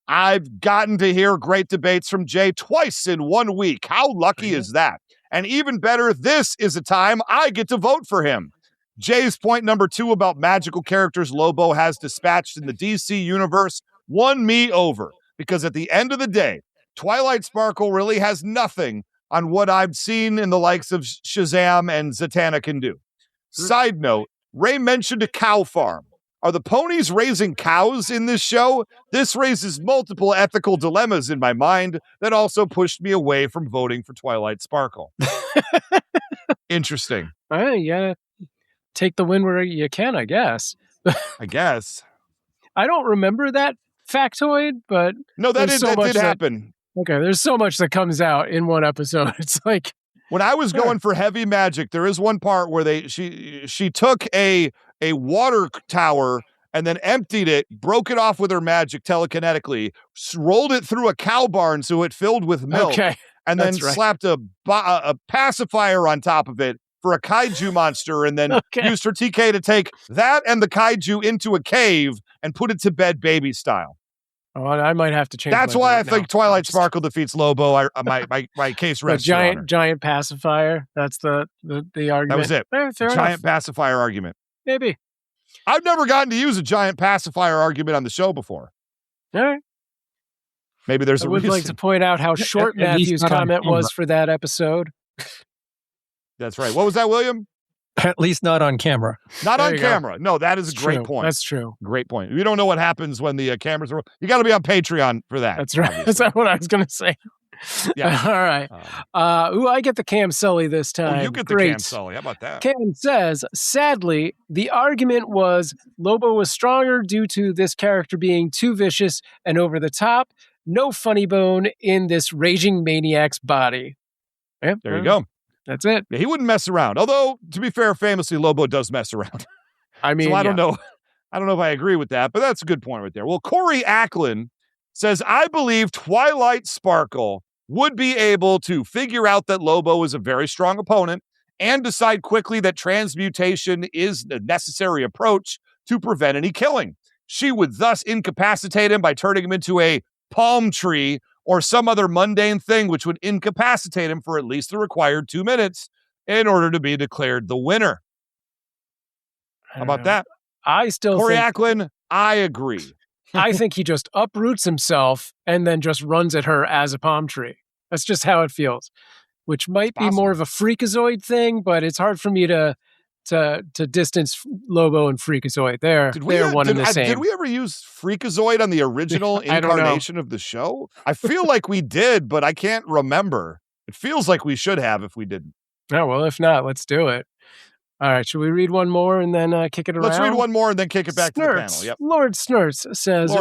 I've gotten to hear great debates from Jay twice in 1 week. How lucky is that? And even better, this is a time I get to vote for him. Jay's point number 2 about magical characters Lobo has dispatched in the DC universe won me over. Because at the end of the day, Twilight Sparkle really has nothing on what I've seen in the likes of Shazam and Zatanna can do. Side note, Ray mentioned a cow farm. Are the ponies raising cows in this show? This raises multiple ethical dilemmas in my mind that also pushed me away from voting for Twilight Sparkle. Interesting. Yeah, take the win where you can, I guess. I guess. I don't remember that factoid, but no, that did happen. Okay, there's so much that comes out in one episode. It's like when I was going for heavy magic, there is one part where she took a water tower and then emptied it, broke it off with her magic telekinetically, rolled it through a cow barn so it filled with milk, and then slapped a pacifier on top of it for a kaiju monster, and then used her TK to take that and the kaiju into a cave and put it to bed baby style. Oh, I might have to change. That's why I think Twilight Sparkle defeats Lobo. My case rests. Giant pacifier. That's the argument. That was it. Giant pacifier argument. Maybe. I've never gotten to use a giant pacifier argument on the show before. All right. Maybe there's a reason. I would like to point out how short Matthew's comment was for that episode. That's right. What was that, William? At least not on camera. Not on camera. No, that is a great point. That's true. Great point. You don't know what happens when the cameras are. You got to be on Patreon for that. That's right. That's what I was going to say. Yeah. All right. I get the Cam Sully this time. You get the Cam Sully. How about that? Cam says, sadly, the argument was Lobo was stronger due to this character being too vicious and over the top. No funny bone in this raging maniac's body. Yeah, there you go. That's it. Yeah, he wouldn't mess around. Although, to be fair, famously, Lobo does mess around. I mean, so I don't know. I don't know if I agree with that, but that's a good point right there. Well, Corey Acklin says, I believe Twilight Sparkle would be able to figure out that Lobo is a very strong opponent and decide quickly that transmutation is the necessary approach to prevent any killing. She would thus incapacitate him by turning him into a palm tree or some other mundane thing which would incapacitate him for at least the required 2 minutes in order to be declared the winner. How about that? I still Corey Acklin, I agree. I think he just uproots himself and then just runs at her as a palm tree. That's just how it feels, which might be more of a freakazoid thing, but it's hard for me to distance Lobo and freakazoid. They're one and the same. Did we ever use freakazoid on the original incarnation of the show? I feel like we did, but I can't remember. It feels like we should have if we didn't. Oh, well, if not, let's do it. All right, should we read one more and then kick it around? Let's read one more and then kick it back to the panel. Yep. Lord Snurts says,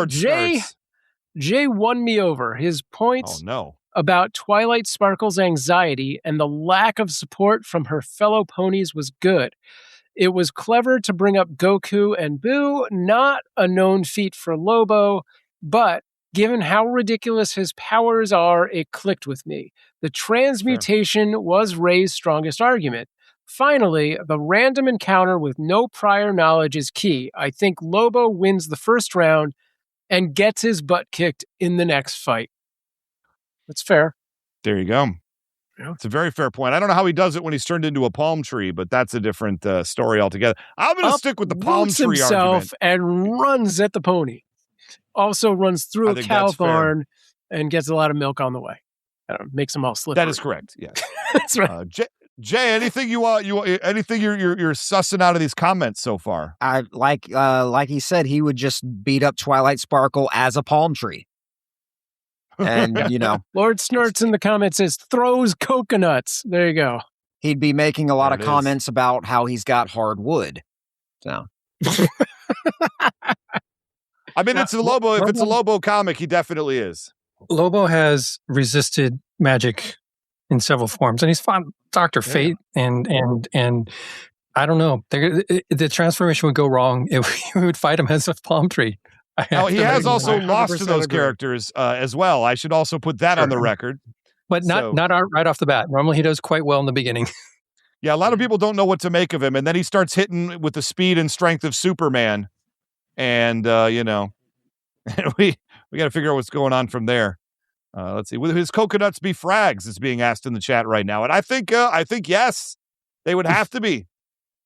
Jay won me over. His points about Twilight Sparkle's anxiety and the lack of support from her fellow ponies was good. It was clever to bring up Goku and Boo, not a known feat for Lobo, but given how ridiculous his powers are, it clicked with me. The transmutation was Ray's strongest argument. Finally, the random encounter with no prior knowledge is key. I think Lobo wins the first round and gets his butt kicked in the next fight. That's fair. There you go. Yeah. It's a very fair point. I don't know how he does it when he's turned into a palm tree, but that's a different story altogether. I'm going to stick with the palm tree himself argument. And runs at the pony. Also runs through a cow barn and gets a lot of milk on the way. Makes them all slippery. That is correct. Yes. That's right. Jay, anything you anything you're sussing out of these comments so far? I like he said, he would just beat up Twilight Sparkle as a palm tree. And, Lord Snurts in the comments says, throws coconuts. There you go. He'd be making a lot of comments about how he's got hard wood. So. I mean, it's a Lobo. If it's a Lobo comic, he definitely is. Lobo has resisted magic in several forms, and he's fought Dr. Fate, and I don't know. The transformation would go wrong. We would fight him as a palm tree. He has also lost to those characters as well. I should also put that on the record. But not right off the bat. Normally he does quite well in the beginning. Yeah, a lot of people don't know what to make of him, and then he starts hitting with the speed and strength of Superman. And, we got to figure out what's going on from there. Let's see. Will his coconuts be frags? Is being asked in the chat right now. And I think yes, they would have to be.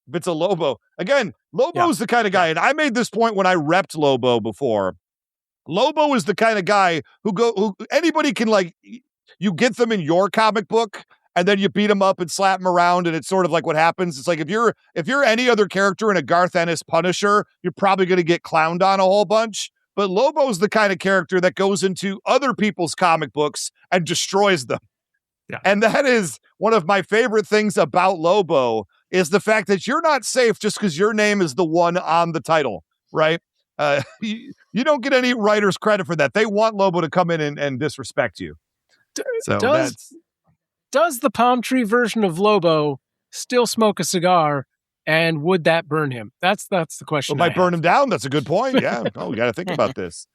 If it's a Lobo. Again, Lobo's the kind of guy, and I made this point when I repped Lobo before. Lobo is the kind of guy who anybody can, like, you get them in your comic book and then you beat them up and slap them around, and it's sort of like what happens. It's like if you're any other character in a Garth Ennis Punisher, you're probably going to get clowned on a whole bunch. But Lobo's the kind of character that goes into other people's comic books and destroys them. Yeah. And that is one of my favorite things about Lobo, is the fact that you're not safe just because your name is the one on the title, right? You don't get any writer's credit for that. They want Lobo to come in and disrespect you. Does the palm tree version of Lobo still smoke a cigar And would that burn him? That's the question. It might burn him down. That's a good point. Yeah. Oh, we got to think about this.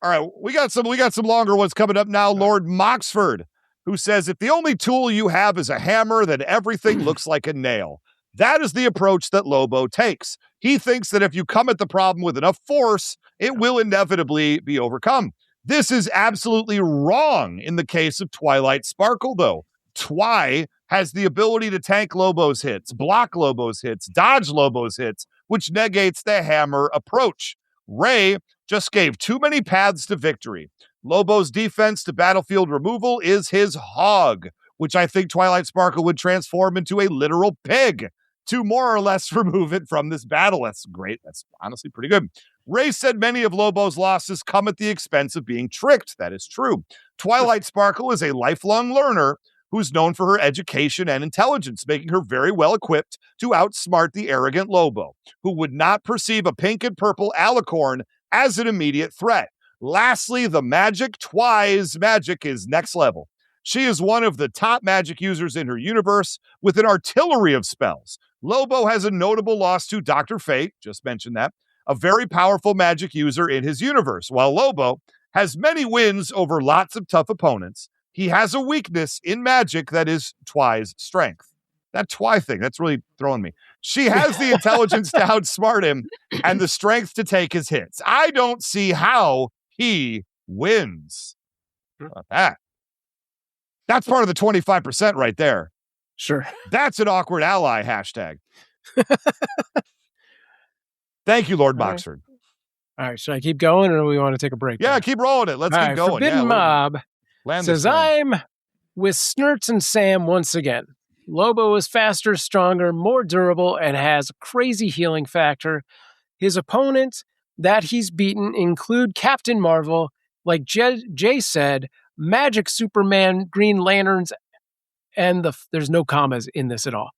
All right. We got some longer ones coming up now. Lord Moxford, who says, if the only tool you have is a hammer, then everything looks like a nail. That is the approach that Lobo takes. He thinks that if you come at the problem with enough force, it will inevitably be overcome. This is absolutely wrong in the case of Twilight Sparkle, though. Twi has the ability to tank Lobo's hits, block Lobo's hits, dodge Lobo's hits, which negates the hammer approach. Ray just gave too many paths to victory. Lobo's defense to battlefield removal is his hog, which I think Twilight Sparkle would transform into a literal pig to more or less remove it from this battle. That's great. That's honestly pretty good. Ray said many of Lobo's losses come at the expense of being tricked. That is true. Twilight Sparkle is a lifelong learner who's known for her education and intelligence, making her very well equipped to outsmart the arrogant Lobo, who would not perceive a pink and purple alicorn as an immediate threat. Lastly, the magic. Twi's magic is next level. She is one of the top magic users in her universe with an artillery of spells. Lobo has a notable loss to Dr. Fate, just mentioned that, a very powerful magic user in his universe. While Lobo has many wins over lots of tough opponents, he has a weakness in magic that is Twi's strength. That Twi thing, that's really throwing me. She has the intelligence to outsmart him and the strength to take his hits. I don't see how he wins. How about that? That's part of the 25% right there. Sure. That's an awkward ally hashtag. Thank you, Lord Moxford. All right. Should I keep going or do we want to take a break? Yeah, there? Keep rolling it. Let's keep going. Forbidden Mob says, I'm with Snurts and Sam once again. Lobo is faster, stronger, more durable, and has a crazy healing factor. His opponents that he's beaten include Captain Marvel, like Jay said, Magic Superman, Green Lanterns, and there's no commas in this at all.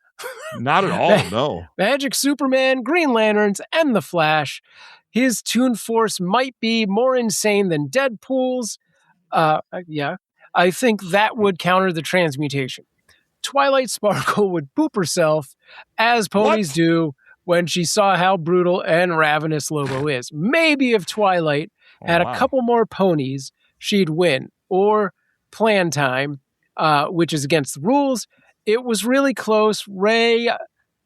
Not at all, no. Magic Superman, Green Lanterns, and the Flash. His Toon Force might be more insane than Deadpool's. Yeah, I think that would counter the transmutation. Twilight Sparkle would poop herself, as ponies do, when she saw how brutal and ravenous Lobo is. Maybe if Twilight had a couple more ponies, she'd win. Or Plan Time, which is against the rules. It was really close. Ray,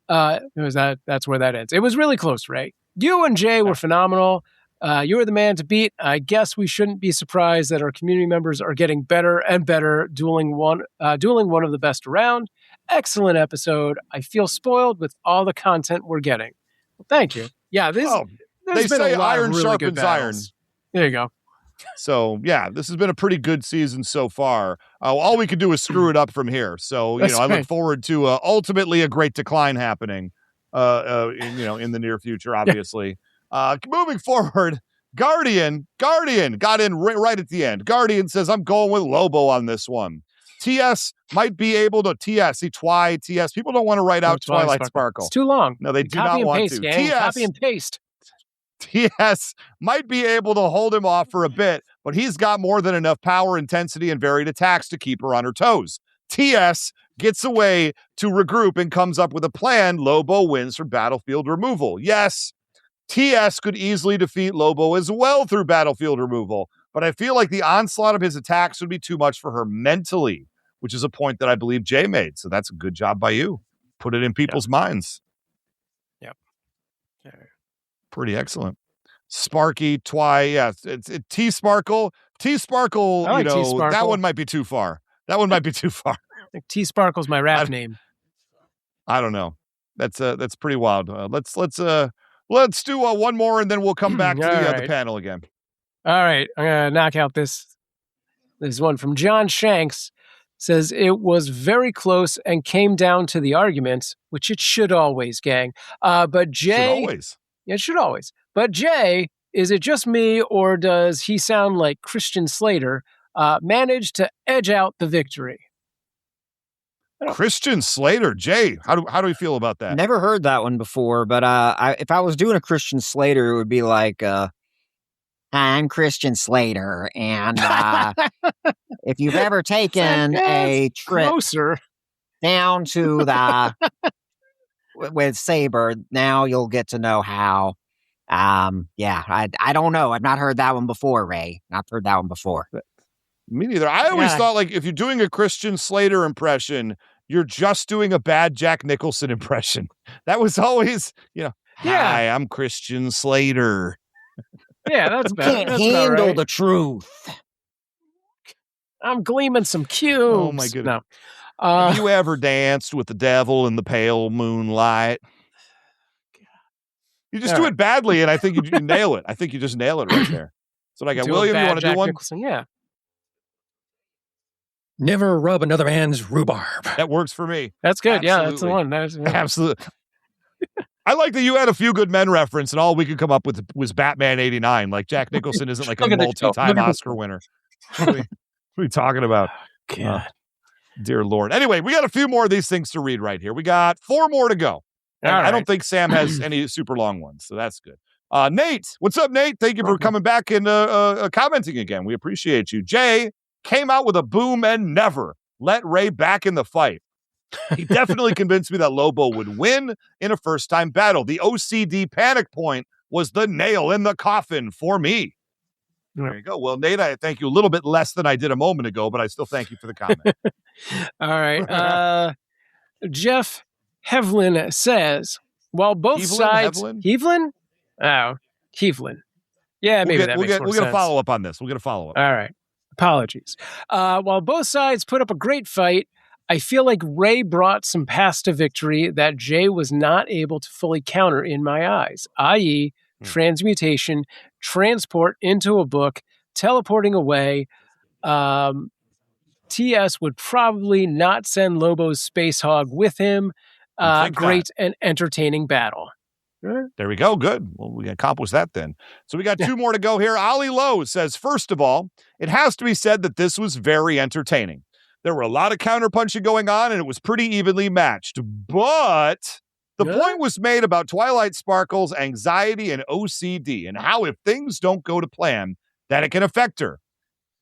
that's where that ends. It was really close, Ray. You and Jay were phenomenal. You were the man to beat. I guess we shouldn't be surprised that our community members are getting better and better, dueling one of the best around. Excellent episode. I feel spoiled with all the content we're getting. Well, thank you. Yeah, there's they been say a lot iron of really sharpens good battles. iron. There you go. So, yeah, this has been a pretty good season so far. All we can do is screw it up from here. So, I look forward to ultimately a great decline happening, in the near future, obviously. Moving forward, Guardian got in right at the end. Guardian says, I'm going with Lobo on this one. TS might be able to TS. People don't want to write out Twilight Sparkle. It's too long. No, they do not want to. Copy and paste. TS might be able to hold him off for a bit, but he's got more than enough power, intensity, and varied attacks to keep her on her toes. TS gets away to regroup and comes up with a plan. Lobo wins for battlefield removal. Yes, TS could easily defeat Lobo as well through battlefield removal, but I feel like the onslaught of his attacks would be too much for her mentally, which is a point that I believe Jay made. So that's a good job by you. Put it in people's minds. Yep. Pretty excellent. Sparky, Twi, yeah, it's T-Sparkle. T-Sparkle, like T-Sparkle. That one might be too far. I think T-Sparkle's my rap name. I don't know. That's pretty wild. Let's do one more and then we'll come back to the panel again. All right, I'm gonna knock out this one from John Shanks. Says it was very close and came down to the arguments, which it should always, gang. But Jay, should always. Yeah, it should always. But Jay, is it just me or does he sound like Christian Slater managed to edge out the victory? Christian Slater, Jay, how do we feel about that? Never heard that one before, but if I was doing a Christian Slater, it would be like, I'm Christian Slater, and if you've ever taken a trip closer down to the with Saber. Now you'll get to know how. I don't know. I've not heard that one before, Ray. Not heard that one before. Me neither. I always thought, like, if you're doing a Christian Slater impression, you're just doing a bad Jack Nicholson impression. That was always, hi, I'm Christian Slater. Yeah, that's better. Can't handle the truth. I'm gleaming some cubes. Oh, my goodness. No. Have you ever danced with the devil in the pale moonlight? You just do it badly, and I think you nail it. I think you just nail it right there. So I got William. You want to do one? Nicholson, yeah. Never rub another man's rhubarb. That works for me. That's good. Absolutely. Yeah, that's the one. Absolutely. I like that you had a Few Good Men reference, and all we could come up with was Batman '89. Like Jack Nicholson isn't like a multi-time Oscar winner. What are you talking about? God. Dear Lord. Anyway, we got a few more of these things to read right here. We got 4 more to go. I don't think Sam has any super long ones, so that's good. Nate, what's up, Nate? Thank you for coming back and commenting again. We appreciate you. Jay came out with a boom and never let Ray back in the fight. He definitely convinced me that Lobo would win in a first-time battle. The OCD panic point was the nail in the coffin for me. There you go. Well, Nate, I thank you a little bit less than I did a moment ago, but I still thank you for the comment. All right. Jeff Hevlin says, while both sides... Hevlin? Oh, Hevlin. Yeah, maybe that makes more sense. We'll get a follow-up on this. We'll get a follow-up. All right. Apologies. While both sides put up a great fight, I feel like Ray brought some paths to victory that Jay was not able to fully counter in my eyes, i.e., transmutation, transport into a book, teleporting away. TS would probably not send Lobo's Space Hog with him. Great and entertaining battle. There we go. Good. Well, we accomplished that then. So we got 2 more to go here. Ollie Lowe says, first of all, it has to be said that this was very entertaining. There were a lot of counterpunching going on, and it was pretty evenly matched. But the point was made about Twilight Sparkle's anxiety and OCD and how if things don't go to plan, that it can affect her.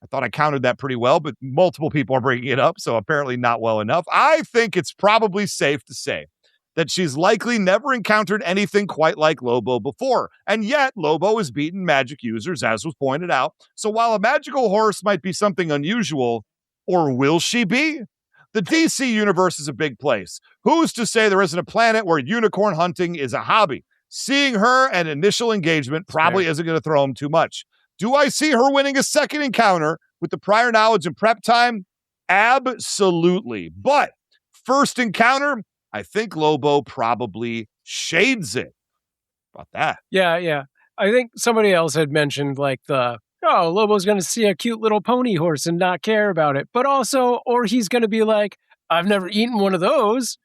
I thought I countered that pretty well, but multiple people are bringing it up, so apparently not well enough. I think it's probably safe to say that she's likely never encountered anything quite like Lobo before. And yet, Lobo has beaten magic users, as was pointed out. So while a magical horse might be something unusual, or will she be? The DC universe is a big place. Who's to say there isn't a planet where unicorn hunting is a hobby? Seeing her at initial engagement probably isn't going to throw him too much. Do I see her winning a second encounter with the prior knowledge and prep time? Absolutely. But first encounter, I think Lobo probably shades it. How about that? Yeah. I think somebody else had mentioned Lobo's going to see a cute little pony horse and not care about it. But also, or he's going to be like, I've never eaten one of those.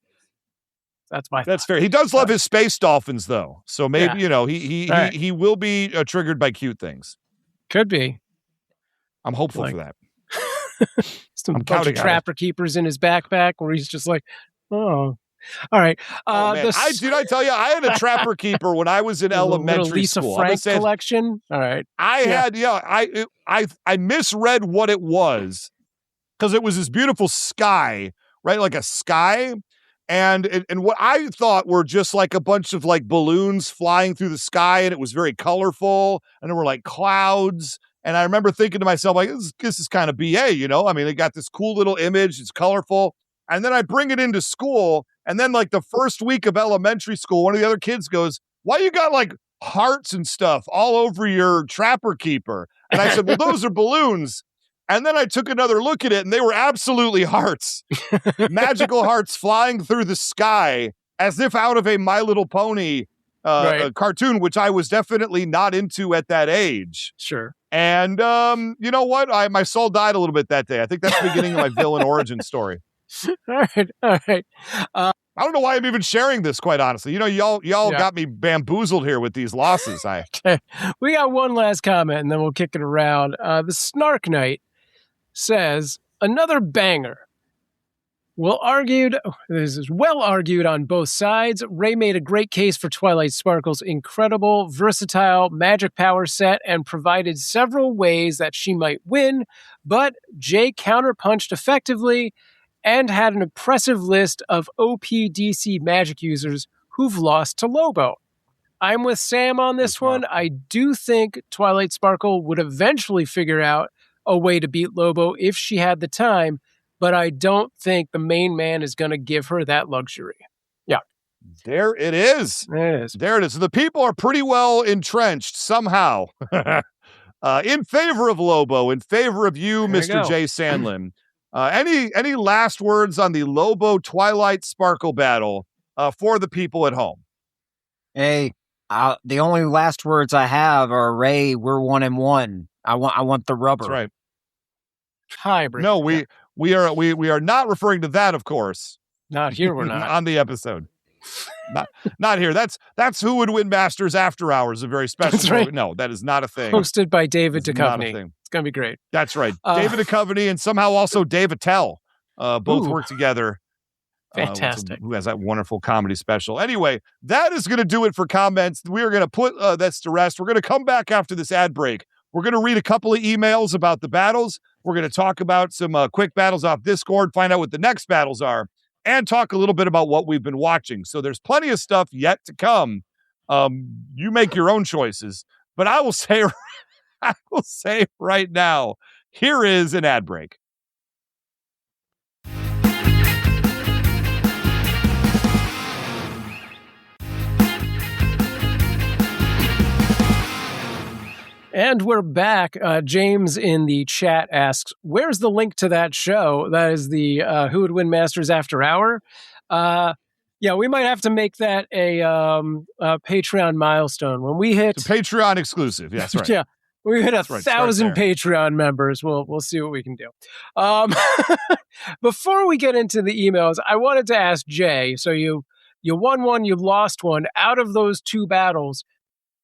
That's my That's fair. He does love his space dolphins, though. So maybe, he will be triggered by cute things. Could be. I'm hopeful for that. Some bunch of trapper keepers in his backpack where he's just like, oh. All right. Did I tell you I had a trapper keeper when I was in elementary Lisa school? Frank collection. All right. I misread what it was because it was this beautiful sky, right? Like a sky. And what I thought were just like a bunch of like balloons flying through the sky, and it was very colorful, and there were like clouds. And I remember thinking to myself, like, this is kind of BA, I mean, they got this cool little image, it's colorful. And then I bring it into school, and then like the first week of elementary school, one of the other kids goes, why you got like hearts and stuff all over your trapper keeper? And I said, well, those are balloons. And then I took another look at it, and they were absolutely hearts. Magical hearts flying through the sky as if out of a My Little Pony cartoon, which I was definitely not into at that age. Sure. And you know what? My soul died a little bit that day. I think that's the beginning of my villain origin story. All right. I don't know why I'm even sharing this, quite honestly. Y'all got me bamboozled here with these losses. Okay. We got one last comment, and then we'll kick it around. The Snark Knight says, another banger. This is well argued on both sides. Ray made a great case for Twilight Sparkle's incredible, versatile magic power set and provided several ways that she might win, but Jay counterpunched effectively and had an impressive list of OP DC magic users who've lost to Lobo. I'm with Sam on this one. I do think Twilight Sparkle would eventually figure out a way to beat Lobo if she had the time, but I don't think the main man is going to give her that luxury. Yeah. There it is. There it is. There it is. The people are pretty well entrenched somehow in favor of Lobo, in favor of you, Mr. J. Sandlin. Any last words on the Lobo Twilight Sparkle battle for the people at home? Hey, the only last words I have are, Ray, we're 1-1. I want the rubber. That's right. Hybrid. No, we are not referring to that, of course. Not here, we're not. On the episode. Not here. That's Who Would Win Masters After Hours, a very special. That's right. No, that is not a thing. Hosted by David Duchovny. It's going to be great. That's right. David Duchovny and somehow also Dave Attell both work together. Fantastic. Who has that wonderful comedy special. Anyway, that is going to do it for comments. We are going to put that's to rest. We're going to come back after this ad break. We're going to read a couple of emails about the battles. We're going to talk about some quick battles off Discord, find out what the next battles are, and talk a little bit about what we've been watching. So there's plenty of stuff yet to come. You make your own choices, but I will say right now, here is an ad break. And we're back. James in the chat asks, where's the link to that show? That is the Who Would Win Masters After Hour. Yeah, we might have to make that a Patreon milestone. When we hit... It's a Patreon exclusive. Yeah, that's right. Yeah, we hit 1,000 Patreon members. We'll see what we can do. Before we get into the emails, I wanted to ask Jay, so you won one, you lost one. Out of those two battles,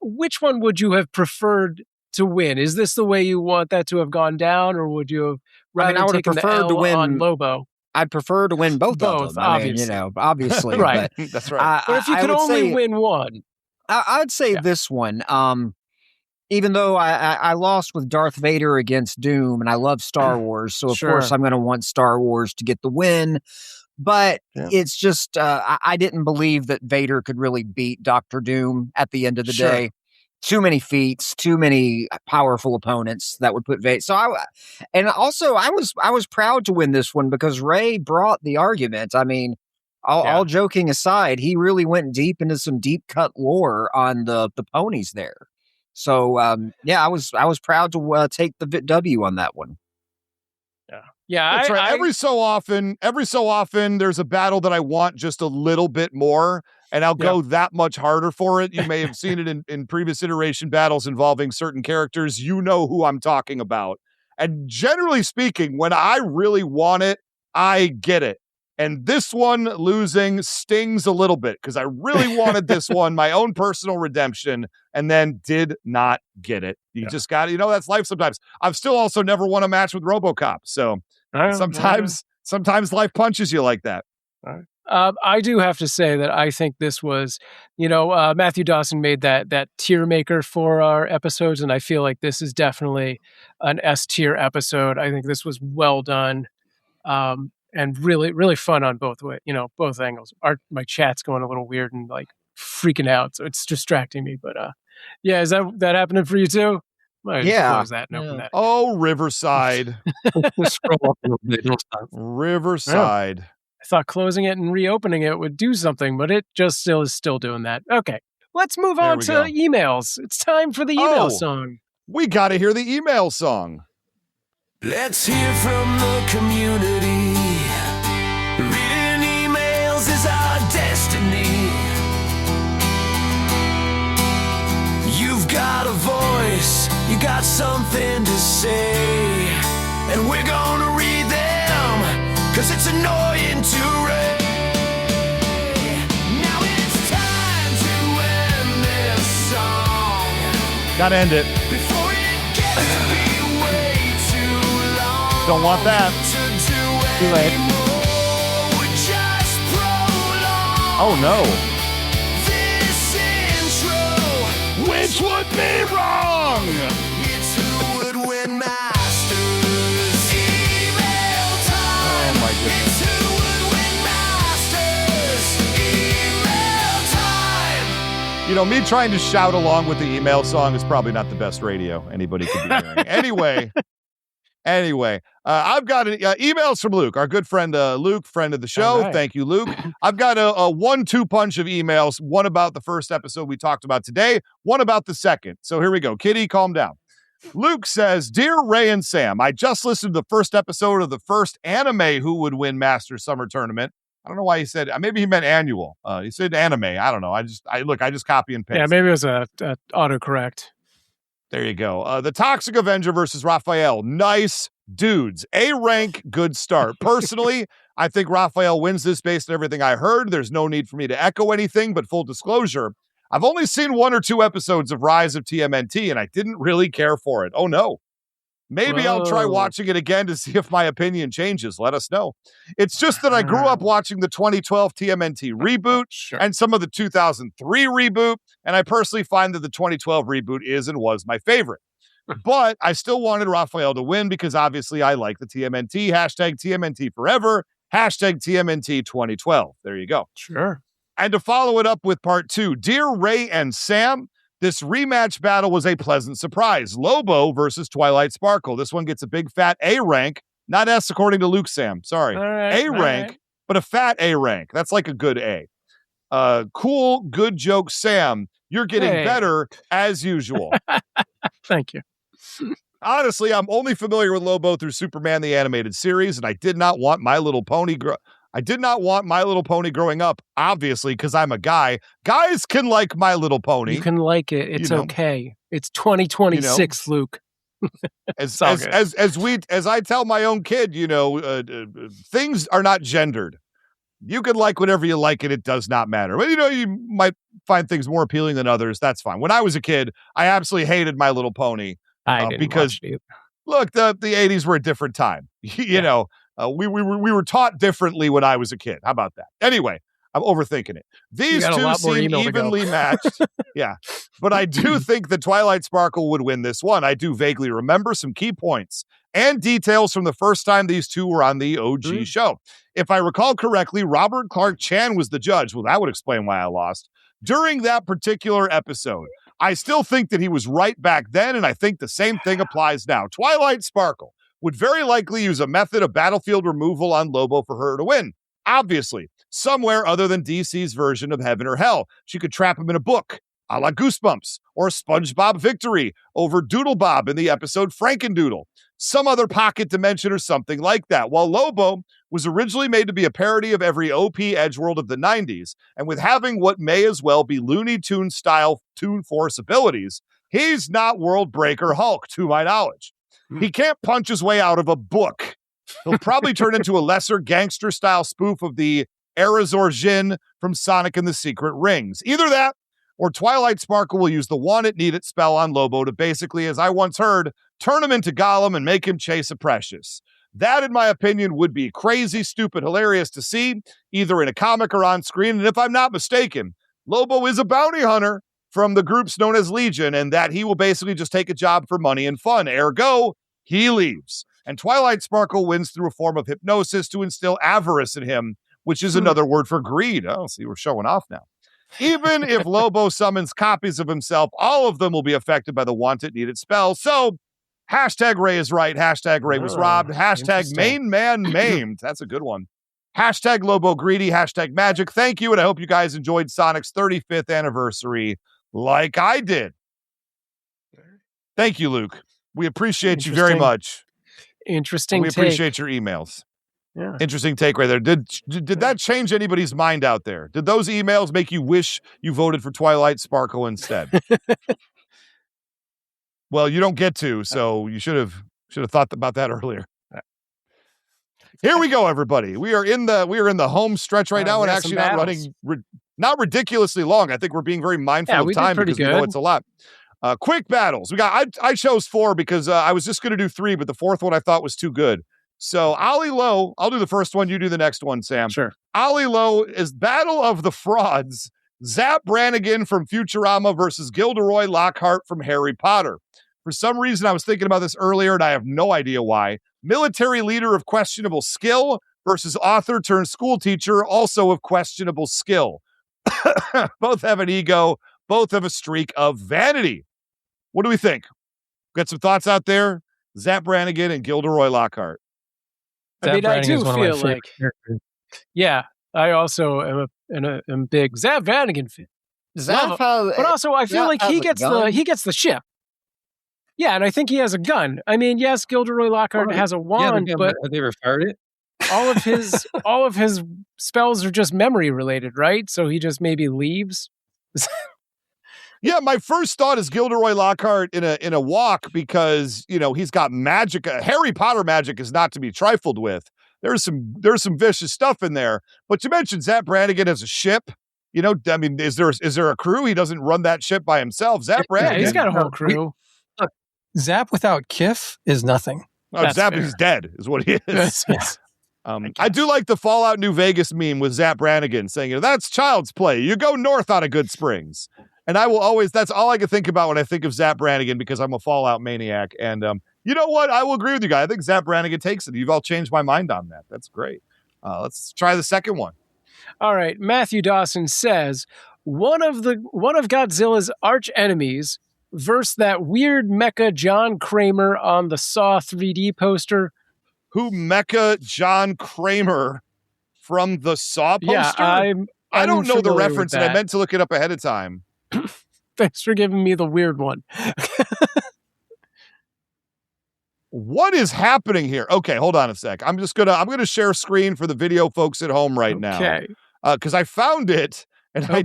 which one would you have preferred to win? Is this the way you want that to have gone down, or would you have rather taken the L to win on Lobo? I'd prefer to win both of them. Obviously. Obviously. Right. But, that's right. But if you could only win one. I'd say this one. Even though I lost with Darth Vader against Doom, and I love Star Wars, so of course I'm going to want Star Wars to get the win. But it's just, I didn't believe that Vader could really beat Dr. Doom at the end of the day. Too many feats, too many powerful opponents that would put Vader. So I was proud to win this one because Ray brought the argument. I mean, all joking aside, he really went deep into some deep cut lore on the ponies there. So I was proud to take the W on that one. Yeah, that's right. Every so often, there's a battle that I want just a little bit more, and I'll go that much harder for it. You may have seen it in previous iteration battles involving certain characters. You know who I'm talking about. And generally speaking, when I really want it, I get it. And this one losing stings a little bit because I really wanted this one, my own personal redemption, and then did not get it. You just got to, that's life sometimes. I've still also never won a match with RoboCop. So sometimes life punches you like that. I do have to say that I think this was, Matthew Dawson made that tier maker for our episodes, and I feel like this is definitely an S tier episode. I think this was well done. And really, really fun on both both angles. My chat's going a little weird and like freaking out, so it's distracting me. But is that happening for you too? Close that and open that. Oh, Riverside. Scroll up a little bit. Riverside. Yeah. I thought closing it and reopening it would do something, but it just is still doing that. Okay, let's move on to emails. It's time for the email song. We got to hear the email song. Let's hear from the community. Reading emails is our destiny. You've got a voice, you got something to say, and we're gonna read them, 'cause it's annoying to read. Now it's time to end this song. Gotta end it. Before it gets to be way too long. Don't want that. Too late. Oh no. This intro, which would be wrong? It's Who Would Win Masters. Email time. Oh my goodness. It's Who Would Win Masters. Email time. me trying to shout along with the email song is probably not the best radio anybody could be hearing. Anyway, I've got emails from Luke, our good friend Luke, friend of the show. Right. Thank you, Luke. I've got a 1-2 punch of emails, one about the first episode we talked about today, one about the second. So here we go. Kitty, calm down. Luke says, Dear Ray and Sam, I just listened to the first episode of the first anime Who Would Win Masters Summer Tournament. I don't know why he said, maybe he meant annual. He said anime. I don't know. I just copy and paste. Yeah, maybe it was a autocorrect. There you go. The Toxic Avenger versus Raphael. Nice dudes. A rank, good start. Personally, I think Raphael wins this based on everything I heard. There's no need for me to echo anything, but full disclosure, I've only seen 1 or 2 episodes of Rise of TMNT, and I didn't really care for it. Oh, no. Maybe I'll try watching it again to see if my opinion changes. Let us know. It's just that I grew up watching the 2012 TMNT reboot and some of the 2003 reboot, and I personally find that the 2012 reboot is and was my favorite. But I still wanted Raphael to win because obviously I like the TMNT. Hashtag TMNT forever. Hashtag TMNT 2012. There you go. Sure. And to follow it up with part 2, Dear Ray and Sam, this rematch battle was a pleasant surprise. Lobo versus Twilight Sparkle. This one gets a big fat A rank, not S according to Luke Sam. Sorry. A rank, but a fat A rank. That's like a good A. Cool, good joke, Sam. You're getting better as usual. Thank you. Honestly, I'm only familiar with Lobo through Superman the Animated Series, and I did not want My Little Pony growing up, obviously, because I'm a guy. Guys can like My Little Pony. You can like it. It's okay. It's 2026, Luke. As I tell my own kid, things are not gendered. You can like whatever you like, and it does not matter. But, you might find things more appealing than others. That's fine. When I was a kid, I absolutely hated My Little Pony. I didn't because, watch it. Look, the 80s were a different time. You know, we were taught differently when I was a kid. How about that? Anyway, I'm overthinking it. These two seem evenly matched. Yeah. But I do think that Twilight Sparkle would win this one. I do vaguely remember some key points and details from the first time these two were on the OG show. If I recall correctly, Robert Clark Chan was the judge. Well, that would explain why I lost. During that particular episode, I still think that he was right back then, and I think the same thing applies now. Twilight Sparkle would very likely use a method of battlefield removal on Lobo for her to win. Obviously, somewhere other than DC's version of Heaven or Hell. She could trap him in a book, a la Goosebumps, or SpongeBob Victory over Doodle Bob in the episode Frankendoodle. Some other pocket dimension or something like that. While Lobo was originally made to be a parody of every OP Edgeworld of the 90s, and with having what may as well be Looney Tunes style Toon Force abilities, he's not World Breaker Hulk, to my knowledge. He can't punch his way out of a book. He'll probably turn into a lesser gangster-style spoof of the Erazor Jin from Sonic and the Secret Rings. Either that, or Twilight Sparkle will use the Want It Need It spell on Lobo to basically, as I once heard, turn him into Gollum and make him chase a Precious. That, in my opinion, would be crazy, stupid, hilarious to see, either in a comic or on screen. And if I'm not mistaken, Lobo is a bounty hunter from the groups known as Legion, and that he will basically just take a job for money and fun. Ergo, he leaves. And Twilight Sparkle wins through a form of hypnosis to instill avarice in him, which is another word for greed. Oh, see, we're showing off now. Even if Lobo summons copies of himself, all of them will be affected by the Want It Need It spell. So, hashtag Ray is right. Hashtag Ray was robbed. Hashtag main man maimed. That's a good one. Hashtag Lobo greedy. Hashtag magic. Thank you. And I hope you guys enjoyed Sonic's 35th anniversary like I did. Thank you, Luke. We appreciate you very much. Interesting. We appreciate your emails. Yeah. Interesting take right there. Did that change anybody's mind out there? Did those emails make you wish you voted for Twilight Sparkle instead? Well, you don't get to, so you should have thought about that earlier. Here we go, everybody. We are in the home stretch right now, and actually not running not ridiculously long. I think we're being very mindful of time because we know it's a lot. Quick battles. We got. I chose 4 because I was just going to do 3, but the 4th one I thought was too good. So Ollie Lowe, I'll do the first one. You do the next one, Sam. Sure. Ollie Lowe is Battle of the Frauds. Zap Brannigan from Futurama versus Gilderoy Lockhart from Harry Potter. For some reason, I was thinking about this earlier, and I have no idea why. Military leader of questionable skill versus author turned school teacher, also of questionable skill. Both have an ego. both have a streak of vanity. What do we think? Got some thoughts out there? Zap Brannigan and Gilderoy Lockhart. I mean, I do feel like, yeah, I also am a big Zap Brannigan fan. But also, I feel like he gets the ship. Yeah, and I think he has a gun. I mean, yes, Gilderoy Lockhart has a wand, but have they ever fired it? all of his spells are just memory related, right? So he just maybe leaves. Yeah, my first thought is Gilderoy Lockhart in a walk because, you know, he's got magic. Harry Potter magic is not to be trifled with. There's some vicious stuff in there. But you mentioned Zap Brannigan as a ship. You know, I mean, is there a crew? He doesn't run that ship by himself. Zap Brannigan. Yeah, he's got a whole crew. Look, Zap without Kif is nothing. Oh, Zap is dead, is what he is. I do like the Fallout New Vegas meme with Zap Brannigan saying, that's child's play. You go north out of Good Springs. And I will always, that's all I can think about when I think of Zap Brannigan because I'm a Fallout maniac. And you know what? I will agree with you guys. I think Zap Brannigan takes it. You've all changed my mind on that. That's great. Let's try the second one. All right. Matthew Dawson says, one of Godzilla's arch enemies versus that weird mecha John Kramer on the Saw 3D poster. Who mecha John Kramer from the Saw poster? Yeah, I don't know the reference, and I meant to look it up ahead of time. Thanks for giving me the weird one. What is happening here? Okay, hold on a sec. I'm gonna share screen for the video folks at home right now. Okay. Because I found it, and I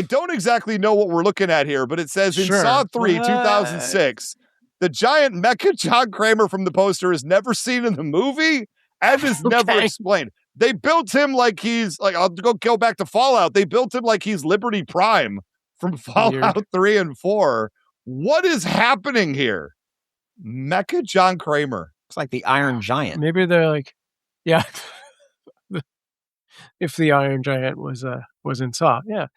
don't exactly know what we're looking at here, but it says in Saw 3, 2006, the giant mecha John Kramer from the poster is never seen in the movie and is never explained. They built him like he's like, I'll go back to Fallout. They built him like he's Liberty Prime from Fallout 3 and 4. What is happening here? Mecha John Kramer. It's like the Iron Giant. Maybe they're like, yeah. If the Iron Giant was in Saw, yeah.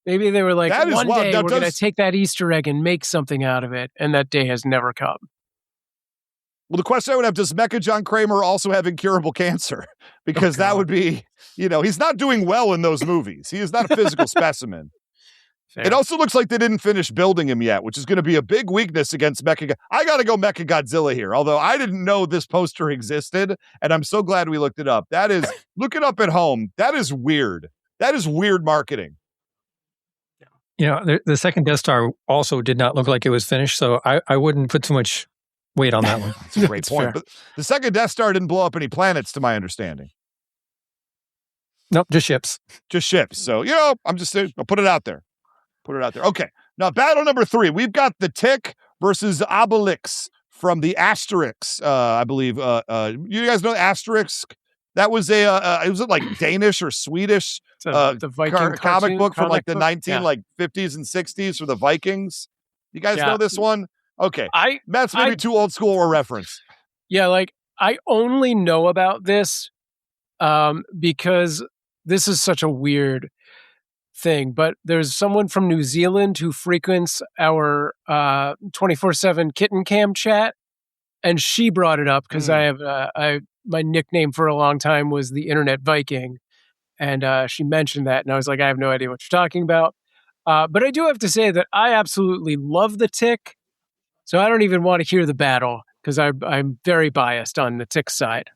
Maybe they were like, one day we're going to take that Easter egg and make something out of it, and that day has never come. Well, the question I would have, does Mecha John Kramer also have incurable cancer? Because that would be, he's not doing well in those movies. He is not a physical specimen. Fair. It also looks like they didn't finish building him yet, which is going to be a big weakness against Mecha. I got to go Mecha Godzilla here, although I didn't know this poster existed, and I'm so glad we looked it up. That is, look it up at home. That is weird. That is weird marketing. The second Death Star also did not look like it was finished, so I wouldn't put too much weight on that one. That's a great point. But the second Death Star didn't blow up any planets, to my understanding. Nope, just ships. Just ships. So, I'll put it out there. Okay. Now, battle number 3. We've got the Tick versus Obelix from the Asterix, I believe. You guys know Asterix? That was was it like Danish or Swedish the Viking comic book from like the 50s and 60s for the Vikings? You guys know this one? Okay. Matt's maybe too old school or reference. Yeah, like I only know about this because this is such a weird thing, but there's someone from New Zealand who frequents our 24/7 kitten cam chat, and she brought it up because I have my nickname for a long time was the Internet Viking, and she mentioned that, and I was like, I have no idea what you're talking about. But I do have to say that I absolutely love the Tick, so I don't even want to hear the battle because I'm very biased on the Tick side.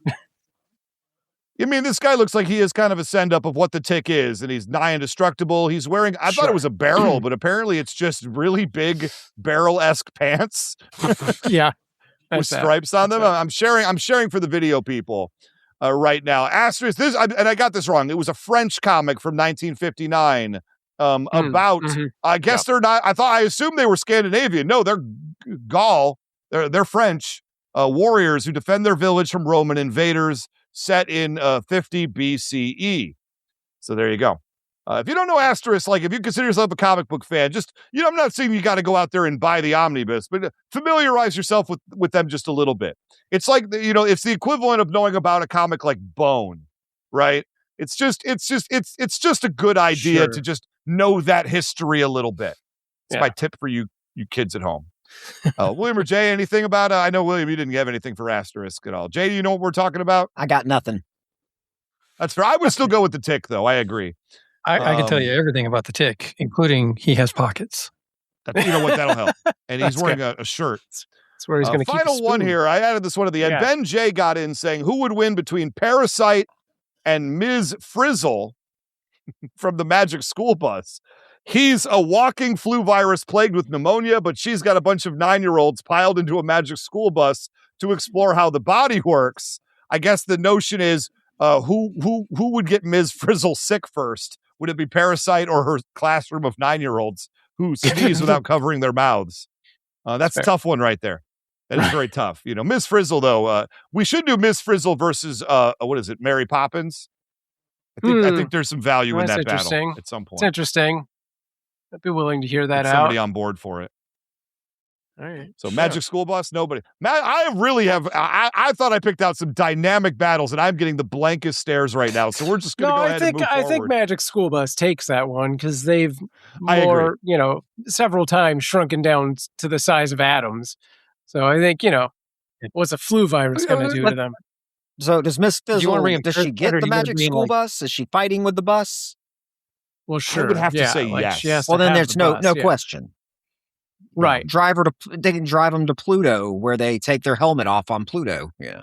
I mean, this guy looks like he is kind of a send-up of what the Tick is, and he's nigh indestructible. He's wearing, I thought it was a barrel, but apparently it's just really big barrel-esque pants. Yeah. With stripes on them. I'm sharing for the video people right now. Asterisk, and I got this wrong. It was a French comic from 1959 about, I guess they're not, I assumed they were Scandinavian. No, they're Gaul. They're French warriors who defend their village from Roman invaders, set in 50 BCE. So there you go. If you don't know Asterisk, like if you consider yourself a comic book fan, just, I'm not saying you got to go out there and buy the omnibus, but familiarize yourself with them just a little bit. It's like, it's the equivalent of knowing about a comic like Bone, right? It's just a good idea to just know that history a little bit. It's my tip for you kids at home. William or Jay, anything about, I know William, you didn't have anything for Asterisk at all. Jay, do you know what we're talking about? I got nothing. That's fair. I would still go with the Tick though. I agree. I can tell you everything about the tick, including he has pockets. You know what? That'll help. And he's wearing good. a shirt. That's where he's going to keep final one here. I added this one at the end. Ben J got in saying, who would win between Parasite and Ms. Frizzle from the Magic School Bus? He's a walking flu virus plagued with pneumonia, but she's got a bunch of 9-year-olds piled into a Magic School Bus to explore how the body works. I guess the notion is who would get Ms. Frizzle sick first? Would it be Parasite or her classroom of 9-year-olds who sneeze without covering their mouths? That's a tough one right there. That is very tough. You know, Ms. Frizzle, though, we should do Ms. Frizzle versus, what is it, Mary Poppins? I think there's some value in that battle at some point. It's interesting. I'd be willing to hear that out. Somebody on board for it. All right. So Magic School Bus, nobody. I really have. I thought I picked out some dynamic battles, and I'm getting the blankest stares right now. So we're just going to go ahead and move forward. I think Magic School Bus takes that one because they've several times shrunken down to the size of atoms. So I think what's a flu virus going to do to them? So does Miss Fizzle? Does she get the Magic School Bus? Is she fighting with the bus? Well, sure. I would have to say yes. Well, then there's no question. Right. They can drive them to Pluto where they take their helmet off on Pluto. Yeah.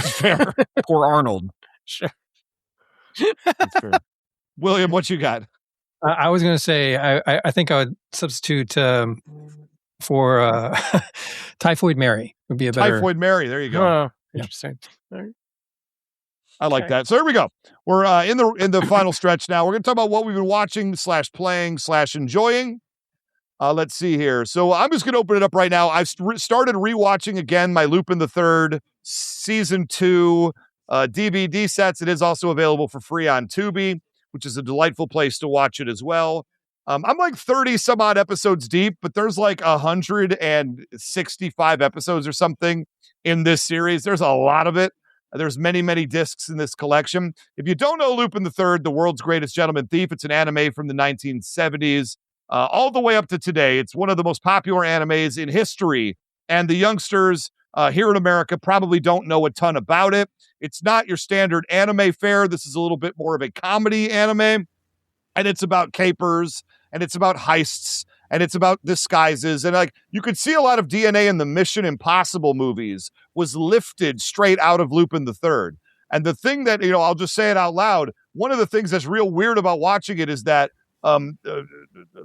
Fair. Poor Arnold. Sure. That's fair. William, what you got? I was going to say, I think I would substitute for Typhoid Mary would be a better. Typhoid Mary. There you go. Interesting. All right. I like that. So here we go. We're in the final stretch now. We're going to talk about what we've been watching / playing / enjoying. Let's see here. So I'm just going to open it up right now. I've started rewatching again my Lupin the Third season 2 DVD sets. It is also available for free on Tubi, which is a delightful place to watch it as well. I'm like 30 some odd episodes deep, but there's like 165 episodes or something in this series. There's a lot of it. There's many, many discs in this collection. If you don't know Lupin the Third, the world's greatest gentleman thief, it's an anime from the 1970s. All the way up to today. It's one of the most popular animes in history, and the youngsters here in America probably don't know a ton about it. It's not your standard anime fare. This is a little bit more of a comedy anime, and it's about capers, and it's about heists, and it's about disguises, and like you could see a lot of DNA in the Mission Impossible movies was lifted straight out of Lupin the Third. And the thing that, I'll just say it out loud, one of the things that's real weird about watching it is that the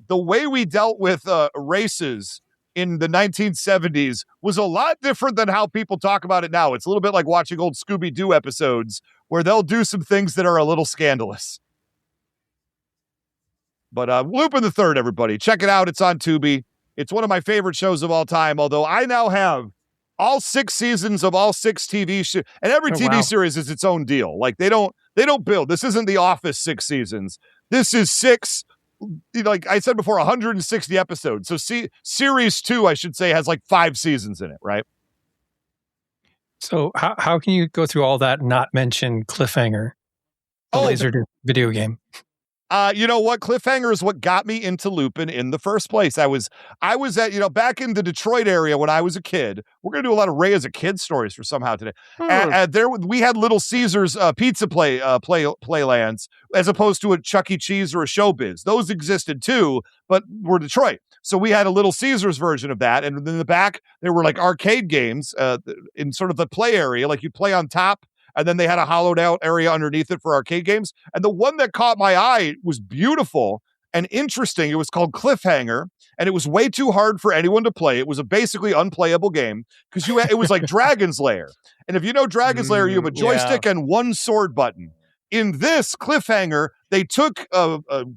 way we dealt with races in the 1970s was a lot different than how people talk about it now. It's a little bit like watching old Scooby-Doo episodes where they'll do some things that are a little scandalous. But Lupin the Third, everybody, check it out. It's on Tubi. It's one of my favorite shows of all time, although I now have all 6 seasons of all 6 TV shows, and every TV series is its own deal. Like they don't build. This isn't The Office 6 seasons. This is 6, like I said before, 160 episodes. So series 2, I should say, has like 5 seasons in it, right? So how can you go through all that and not mention Cliffhanger, the Laserdisc video game? You know what? Cliffhanger is what got me into Lupin in the first place. I was at, back in the Detroit area when I was a kid. We're going to do a lot of Ray as a kid stories for somehow today. We had Little Caesars pizza playlands as opposed to a Chuck E. Cheese or a Showbiz. Those existed too, but were Detroit. So we had a Little Caesars version of that. And in the back, there were like arcade games in sort of the play area, like you play on top. And then they had a hollowed out area underneath it for arcade games. And the one that caught my eye was beautiful and interesting. It was called Cliffhanger, and it was way too hard for anyone to play. It was a basically unplayable game because it was like Dragon's Lair. And if you know Dragon's Lair, you have a joystick and one sword button. In this Cliffhanger, they took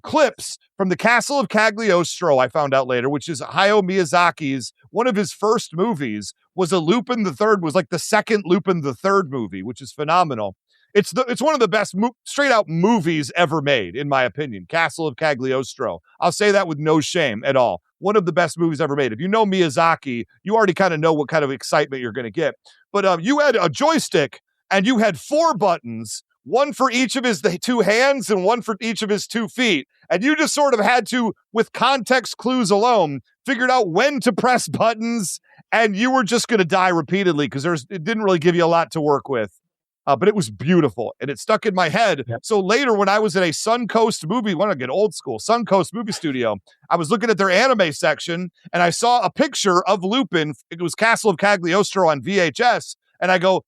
clips from the Castle of Cagliostro, I found out later, which is Hayao Miyazaki's, one of his first movies, was a Lupin the Third, was like the second Lupin the Third movie, which is phenomenal. It's one of the best straight out movies ever made, in my opinion. Castle of Cagliostro. I'll say that with no shame at all. One of the best movies ever made. If you know Miyazaki, you already kind of know what kind of excitement you're going to get. But you had a joystick and you had 4 buttons, one for each of his 2 hands and one for each of his 2 feet. And you just sort of had to, with context clues alone, figured out when to press buttons, and you were just going to die repeatedly because it didn't really give you a lot to work with. But it was beautiful, and it stuck in my head. Yep. So later, when I was at a Suncoast movie, when I get old school, Suncoast movie studio, I was looking at their anime section, and I saw a picture of Lupin. It was Castle of Cagliostro on VHS, and I go,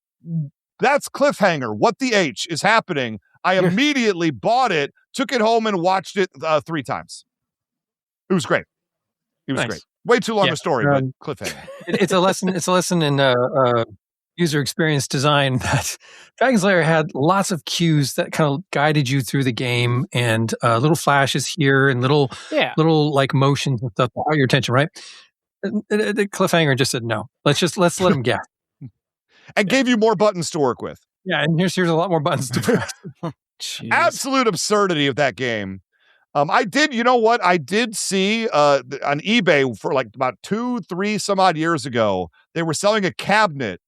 that's Cliffhanger. What the H is happening? I immediately bought it, took it home, and watched it 3 times. It was great. It was great. Way too long a story, but cliffhanger. It's a lesson. It's a lesson in user experience design that Dragon's Lair had lots of cues that kind of guided you through the game, and little flashes here and little like motions and stuff to draw your attention. Right? The Cliffhanger just said no. Let's let them guess, and gave you more buttons to work with. Yeah, and here's a lot more buttons to press. Absolute absurdity of that game. I did see on eBay for like about 2-3 some odd years ago, they were selling a cabinet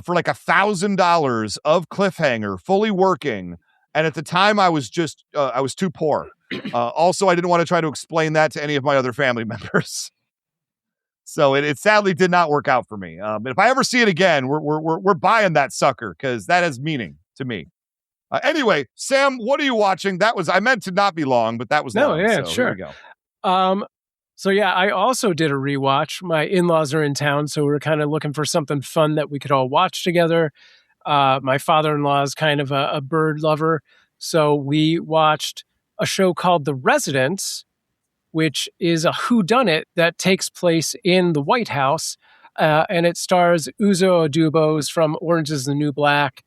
for like $1,000 of Cliffhanger fully working. And at the time I was too poor. Also, I didn't want to try to explain that to any of my other family members. So it sadly did not work out for me. But if I ever see it again, we're buying that sucker because that has meaning to me. Anyway, Sam, what are you watching? I meant to not be long, but that was long. Yeah, so sure. Here we go. So yeah, I also did a rewatch. My in-laws are in town, so we were kind of looking for something fun that we could all watch together. My father-in-law is kind of a bird lover, so we watched a show called The Residents, which is a whodunit that takes place in the White House, and it stars Uzo Adubo's from Orange is the New Black.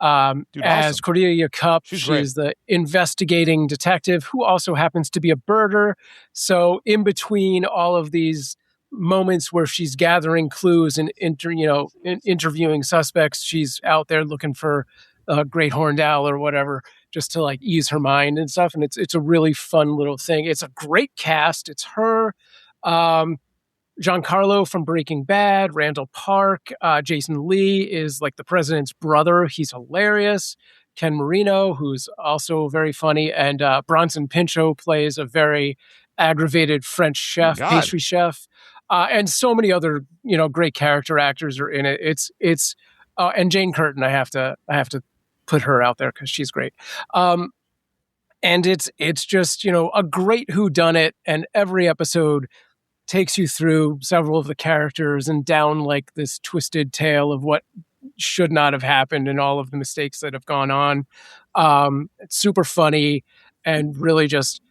As awesome. Cordelia Cup. She's the investigating detective who also happens to be a birder. So in between all of these moments where she's gathering clues and interviewing suspects, she's out there looking for a great horned owl or whatever, just to like ease her mind and stuff. And it's a really fun little thing. It's a great cast. It's her, Giancarlo from Breaking Bad, Randall Park, Jason Lee is like the president's brother. He's hilarious. Ken Marino, who's also very funny, and Bronson Pinchot plays a very aggravated French chef, pastry chef, and so many other great character actors are in it. It's and Jane Curtin. I have to put her out there because she's great. And it's just a great whodunit, and every episode takes you through several of the characters and down like this twisted tale of what should not have happened and all of the mistakes that have gone on. It's super funny and really just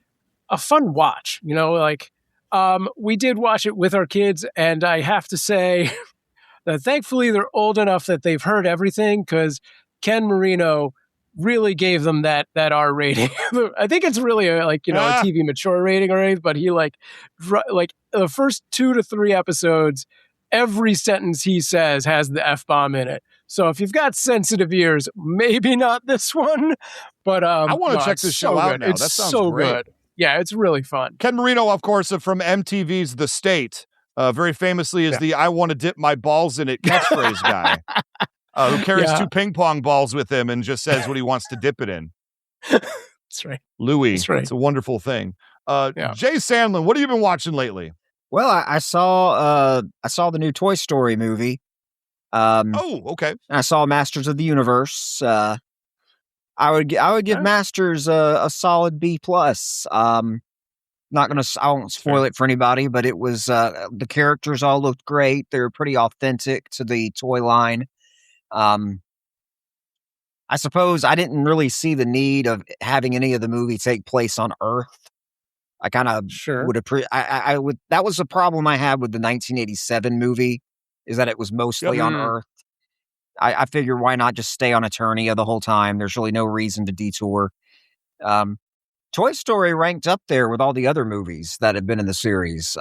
a fun watch, we did watch it with our kids, and I have to say that thankfully they're old enough that they've heard everything, because Ken Marino really gave them that R rating. I think it's really a TV mature rating already, but he like the first 2 to 3 episodes, every sentence he says has the F-bomb in it. So if you've got sensitive ears, maybe not this one, but I want to check this show out now. It's that sounds so great. good. Yeah, it's really fun. Ken Marino, of course, from MTV's The State, very famously is the "I want to dip my balls in it" catchphrase guy. Who carries 2 ping pong balls with him and just says what he wants to dip it in. That's right. Louis. That's right. It's a wonderful thing. Jay Sandlin, what have you been watching lately? Well, I saw the new Toy Story movie. Okay. I saw Masters of the Universe. I would give Masters a solid B+. I won't spoil it for anybody, but it was the characters all looked great. They were pretty authentic to the toy line. I suppose I didn't really see the need of having any of the movie take place on Earth. I kind of would I would. That was the problem I had with the 1987 movie, is that it was mostly on Earth. I figured, why not just stay on Eternia the whole time? There's really no reason to detour. Toy Story ranked up there with all the other movies that have been in the series.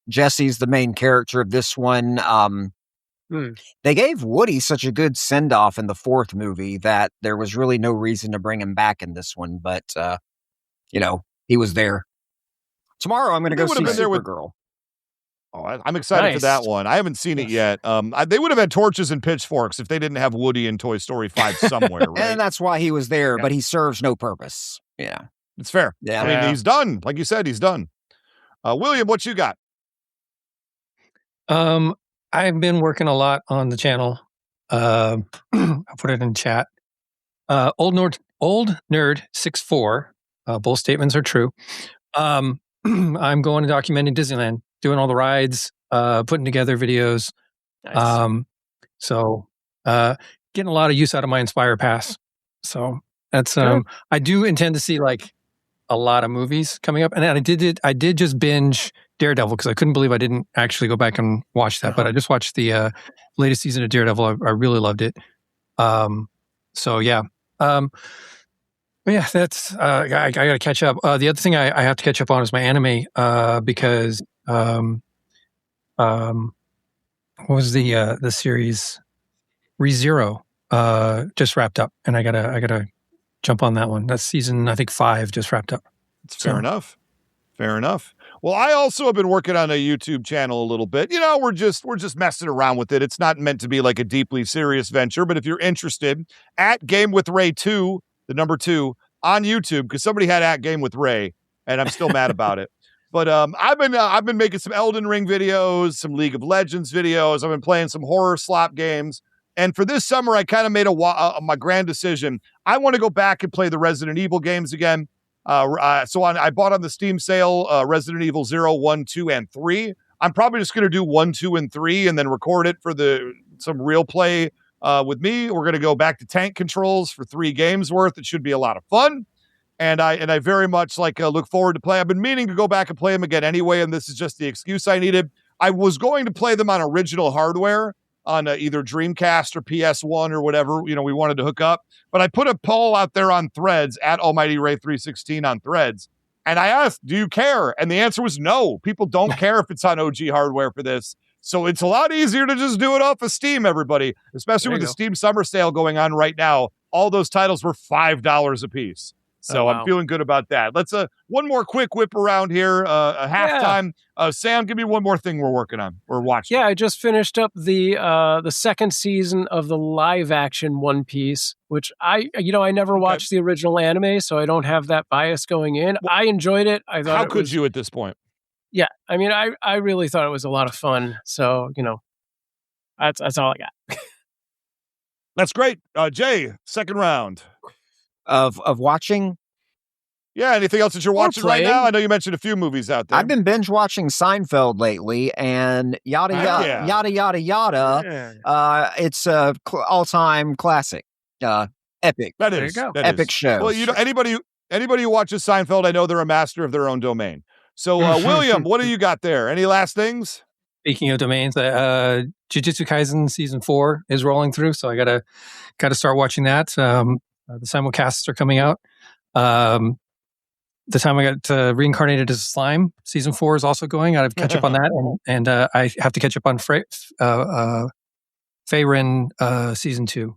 Jesse's the main character of this one. They gave Woody such a good send-off in the 4th movie that there was really no reason to bring him back in this one, but, he was there. Tomorrow I'm going to go see Supergirl. I'm excited for that one. I haven't seen it yet. They would have had torches and pitchforks if they didn't have Woody in Toy Story 5 somewhere, right? And that's why he was there, but he serves no purpose. Yeah. It's fair. Yeah. I mean, he's done. Like you said, he's done. William, what you got? I've been working a lot on the channel. I'll put it in chat. Old Nerd 64. Both statements are true. I'm going and documenting Disneyland, doing all the rides, putting together videos. Nice. So getting a lot of use out of my Inspire Pass. So that's I do intend to see like a lot of movies coming up, and I did just binge Daredevil because I couldn't believe I didn't actually go back and watch that. But I just watched the latest season of Daredevil. I really loved it. So yeah. But yeah, that's I got to catch up. The other thing I have to catch up on is my anime because what was the series ReZero just wrapped up, and I gotta jump on that one. That's season I think 5 just wrapped up. It's fair enough. Fair enough. Well, I also have been working on a YouTube channel a little bit. You know, we're just messing around with it. It's not meant to be like a deeply serious venture, but if you're interested, at Game with Ray 2, the number 2 on YouTube, because somebody had at Game with Ray, and I'm still mad about it. But I've been making some Elden Ring videos, some League of Legends videos. I've been playing some horror slot games. And for this summer, I kind of made my grand decision. I want to go back and play the Resident Evil games again. I bought on the Steam sale Resident Evil 0, 1, 2, and 3. I'm probably just going to do 1, 2, and 3 and then record it for some real play with me. We're going to go back to tank controls for 3 games worth. It should be a lot of fun. And I very much look forward to play. I've been meaning to go back and play them again anyway, and this is just the excuse I needed. I was going to play them on original hardware on either Dreamcast or PS1 or whatever, we wanted to hook up. But I put a poll out there on Threads at Almighty Ray 316 on Threads. And I asked, do you care? And the answer was no. People don't care if it's on OG hardware for this. So it's a lot easier to just do it off of Steam, everybody, especially with the Steam summer sale going on right now. All those titles were $5 a piece. So I'm feeling good about that. Let's one more quick whip around here. A halftime. Sam, give me one more thing we're working on. We're watching. Yeah, I just finished up the second season of the live action One Piece, which I never watched the original anime, so I don't have that bias going in. Well, I enjoyed it. I thought how could you at this point? Yeah, I mean, I really thought it was a lot of fun. So that's all I got. That's great. Jay, second round. Of watching? Yeah, anything else that you're watching right now? I know you mentioned a few movies out there. I've been binge watching Seinfeld lately, and yada yada. Yeah. It's a all-time classic. Epic. That is. There you go. Epic show. Well, anybody who watches Seinfeld, I know they're a master of their own domain. So, William, what do you got there? Any last things? Speaking of domains, Jujutsu Kaisen season 4 is rolling through, so I gotta start watching that. The simulcasts are coming out. The time I got reincarnated as a slime, season 4 is also going. I have to catch up on that, and I have to catch up on Feyrin season 2.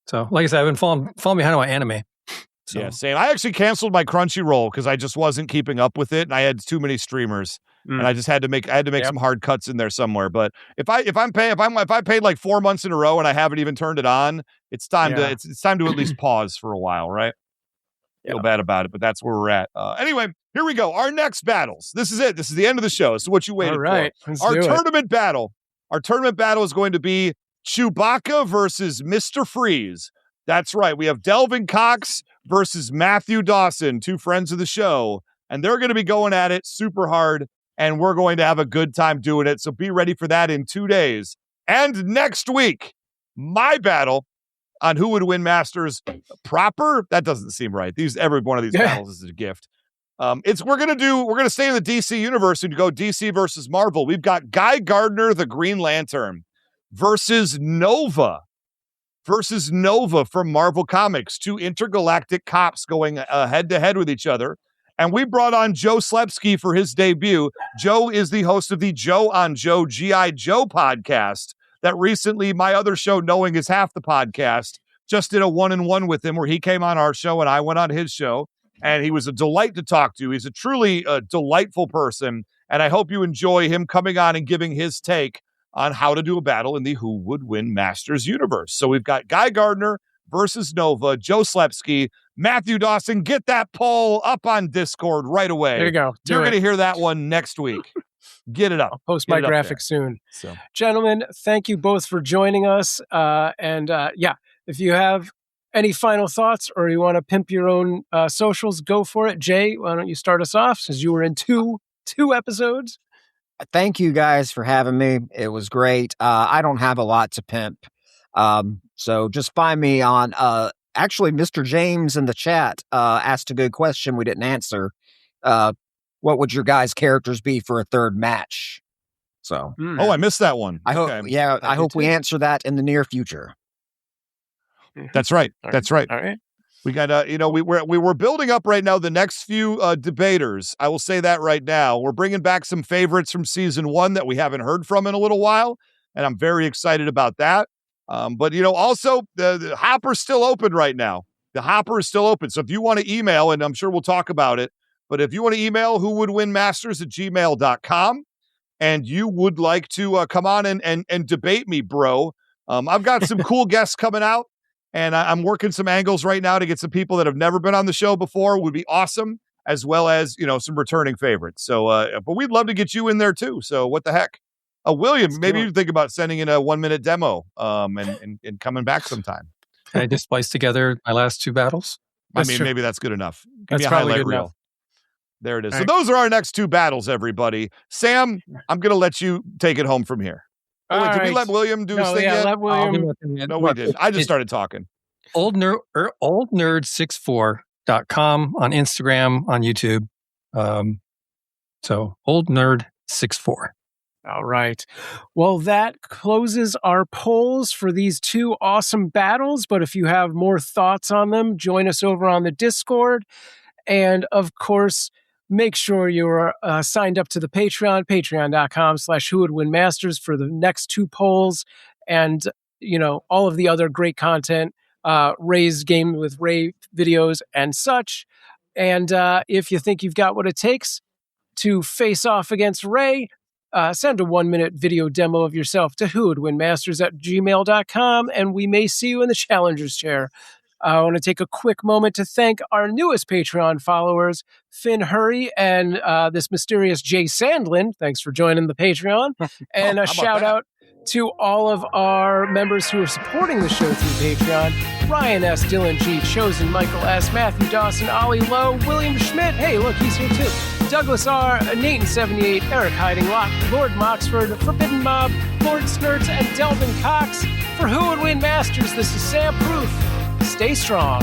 So, like I said, I've been falling behind on my anime. So. Yeah, same. I actually canceled my Crunchyroll because I just wasn't keeping up with it, and I had too many streamers, and I just had to make some hard cuts in there somewhere. But if I paid like 4 months in a row and I haven't even turned it on, it's time to it's time to at least pause for a while, right? Feel bad about it, but that's where we're at. Anyway, here we go. Our next battles. This is it. This is the end of the show. This is what you waited for. Our tournament battle. Our tournament battle is going to be Chewbacca versus Mr. Freeze. That's right. We have Delvin Cox versus Matthew Dawson, 2 friends of the show, and they're going to be going at it super hard, and we're going to have a good time doing it. So be ready for that in 2 days. And next week, my battle on who would win Masters proper. That doesn't seem right. Every one of these battles is a gift. We're going to stay in the DC universe and go DC versus Marvel. We've got Guy Gardner, the Green Lantern, versus Nova from Marvel Comics, 2 intergalactic cops going head to head with each other. And we brought on Joe Slepsky for his debut. Joe is the host of the Joe on Joe G.I. Joe podcast that recently my other show, Knowing Is Half the Podcast, just did a 1-on-1 with him where he came on our show and I went on his show. And he was a delight to talk to. He's a truly delightful person. And I hope you enjoy him coming on and giving his take on how to do a battle in the Who Would Win Masters universe. So we've got Guy Gardner versus Nova, Joe Slepsky, Matthew Dawson. Get that poll up on Discord right away. There you go. You're going to hear that one next week. Get it up. I'll post my graphic soon. So, gentlemen, thank you both for joining us. If you have any final thoughts or you want to pimp your own socials, go for it. Jay, why don't you start us off since you were in two episodes? Thank you guys for having me. It was great. I don't have a lot to pimp. So just find me on, actually, Mr. James in the chat asked a good question we didn't answer. What would your guys' characters be for a third match? So, I missed that one. I hope, I hope we answer that in the near future. That's right. That's right. All right. We got we were building up right now the next few debaters. I will say that right now. We're bringing back some favorites from season 1 that we haven't heard from in a little while, and I'm very excited about that. But also the hopper's still open right now. The hopper is still open. So if you want to email, and I'm sure we'll talk about it, but if you want to email whowouldwinmasters@gmail.com and you would like to come on and debate me, bro, I've got some cool guests coming out. And I'm working some angles right now to get some people that have never been on the show before. Would be awesome, as well as, some returning favorites. So, but we'd love to get you in there too. So what the heck? William, maybe you think about sending in a 1-minute demo and coming back sometime. Can I just splice together my last 2 battles? Maybe that's good enough. Give that's me a probably highlight good reel. enough. There it is. All So right. those are our next 2 battles, everybody. Sam, I'm going to let you take it home from here. Oh, wait, did we let William do his thing yet? Let William. No, we didn't. I just started talking. oldnerd64.com on Instagram, on YouTube. So oldnerd64. All right. Well, that closes our polls for these 2 awesome battles. But if you have more thoughts on them, join us over on the Discord. And of course, make sure you're signed up to the Patreon, patreon.com/whowouldwinmasters for the next 2 polls. And, all of the other great content, Ray's Game with Ray videos and such. And if you think you've got what it takes to face off against Ray, send a 1-minute video demo of yourself to whowouldwinmasters@gmail.com, and we may see you in the challenger's chair. I want to take a quick moment to thank our newest Patreon followers, Finn Hurry and this mysterious Jay Sandlin. Thanks for joining the Patreon. And a shout out to all of our members who are supporting the show through Patreon: Ryan S., Dylan G., Chosen, Michael S., Matthew Dawson, Ollie Lowe, William Schmitt. Hey, look, he's here too. Douglas R., Nathan78, Eric Hiding Lock, Lord Moxford, Forbidden Mob, Lord Snurts, and Delvin Cox. For Who Would Win Masters, this is Sam Proof. Stay strong.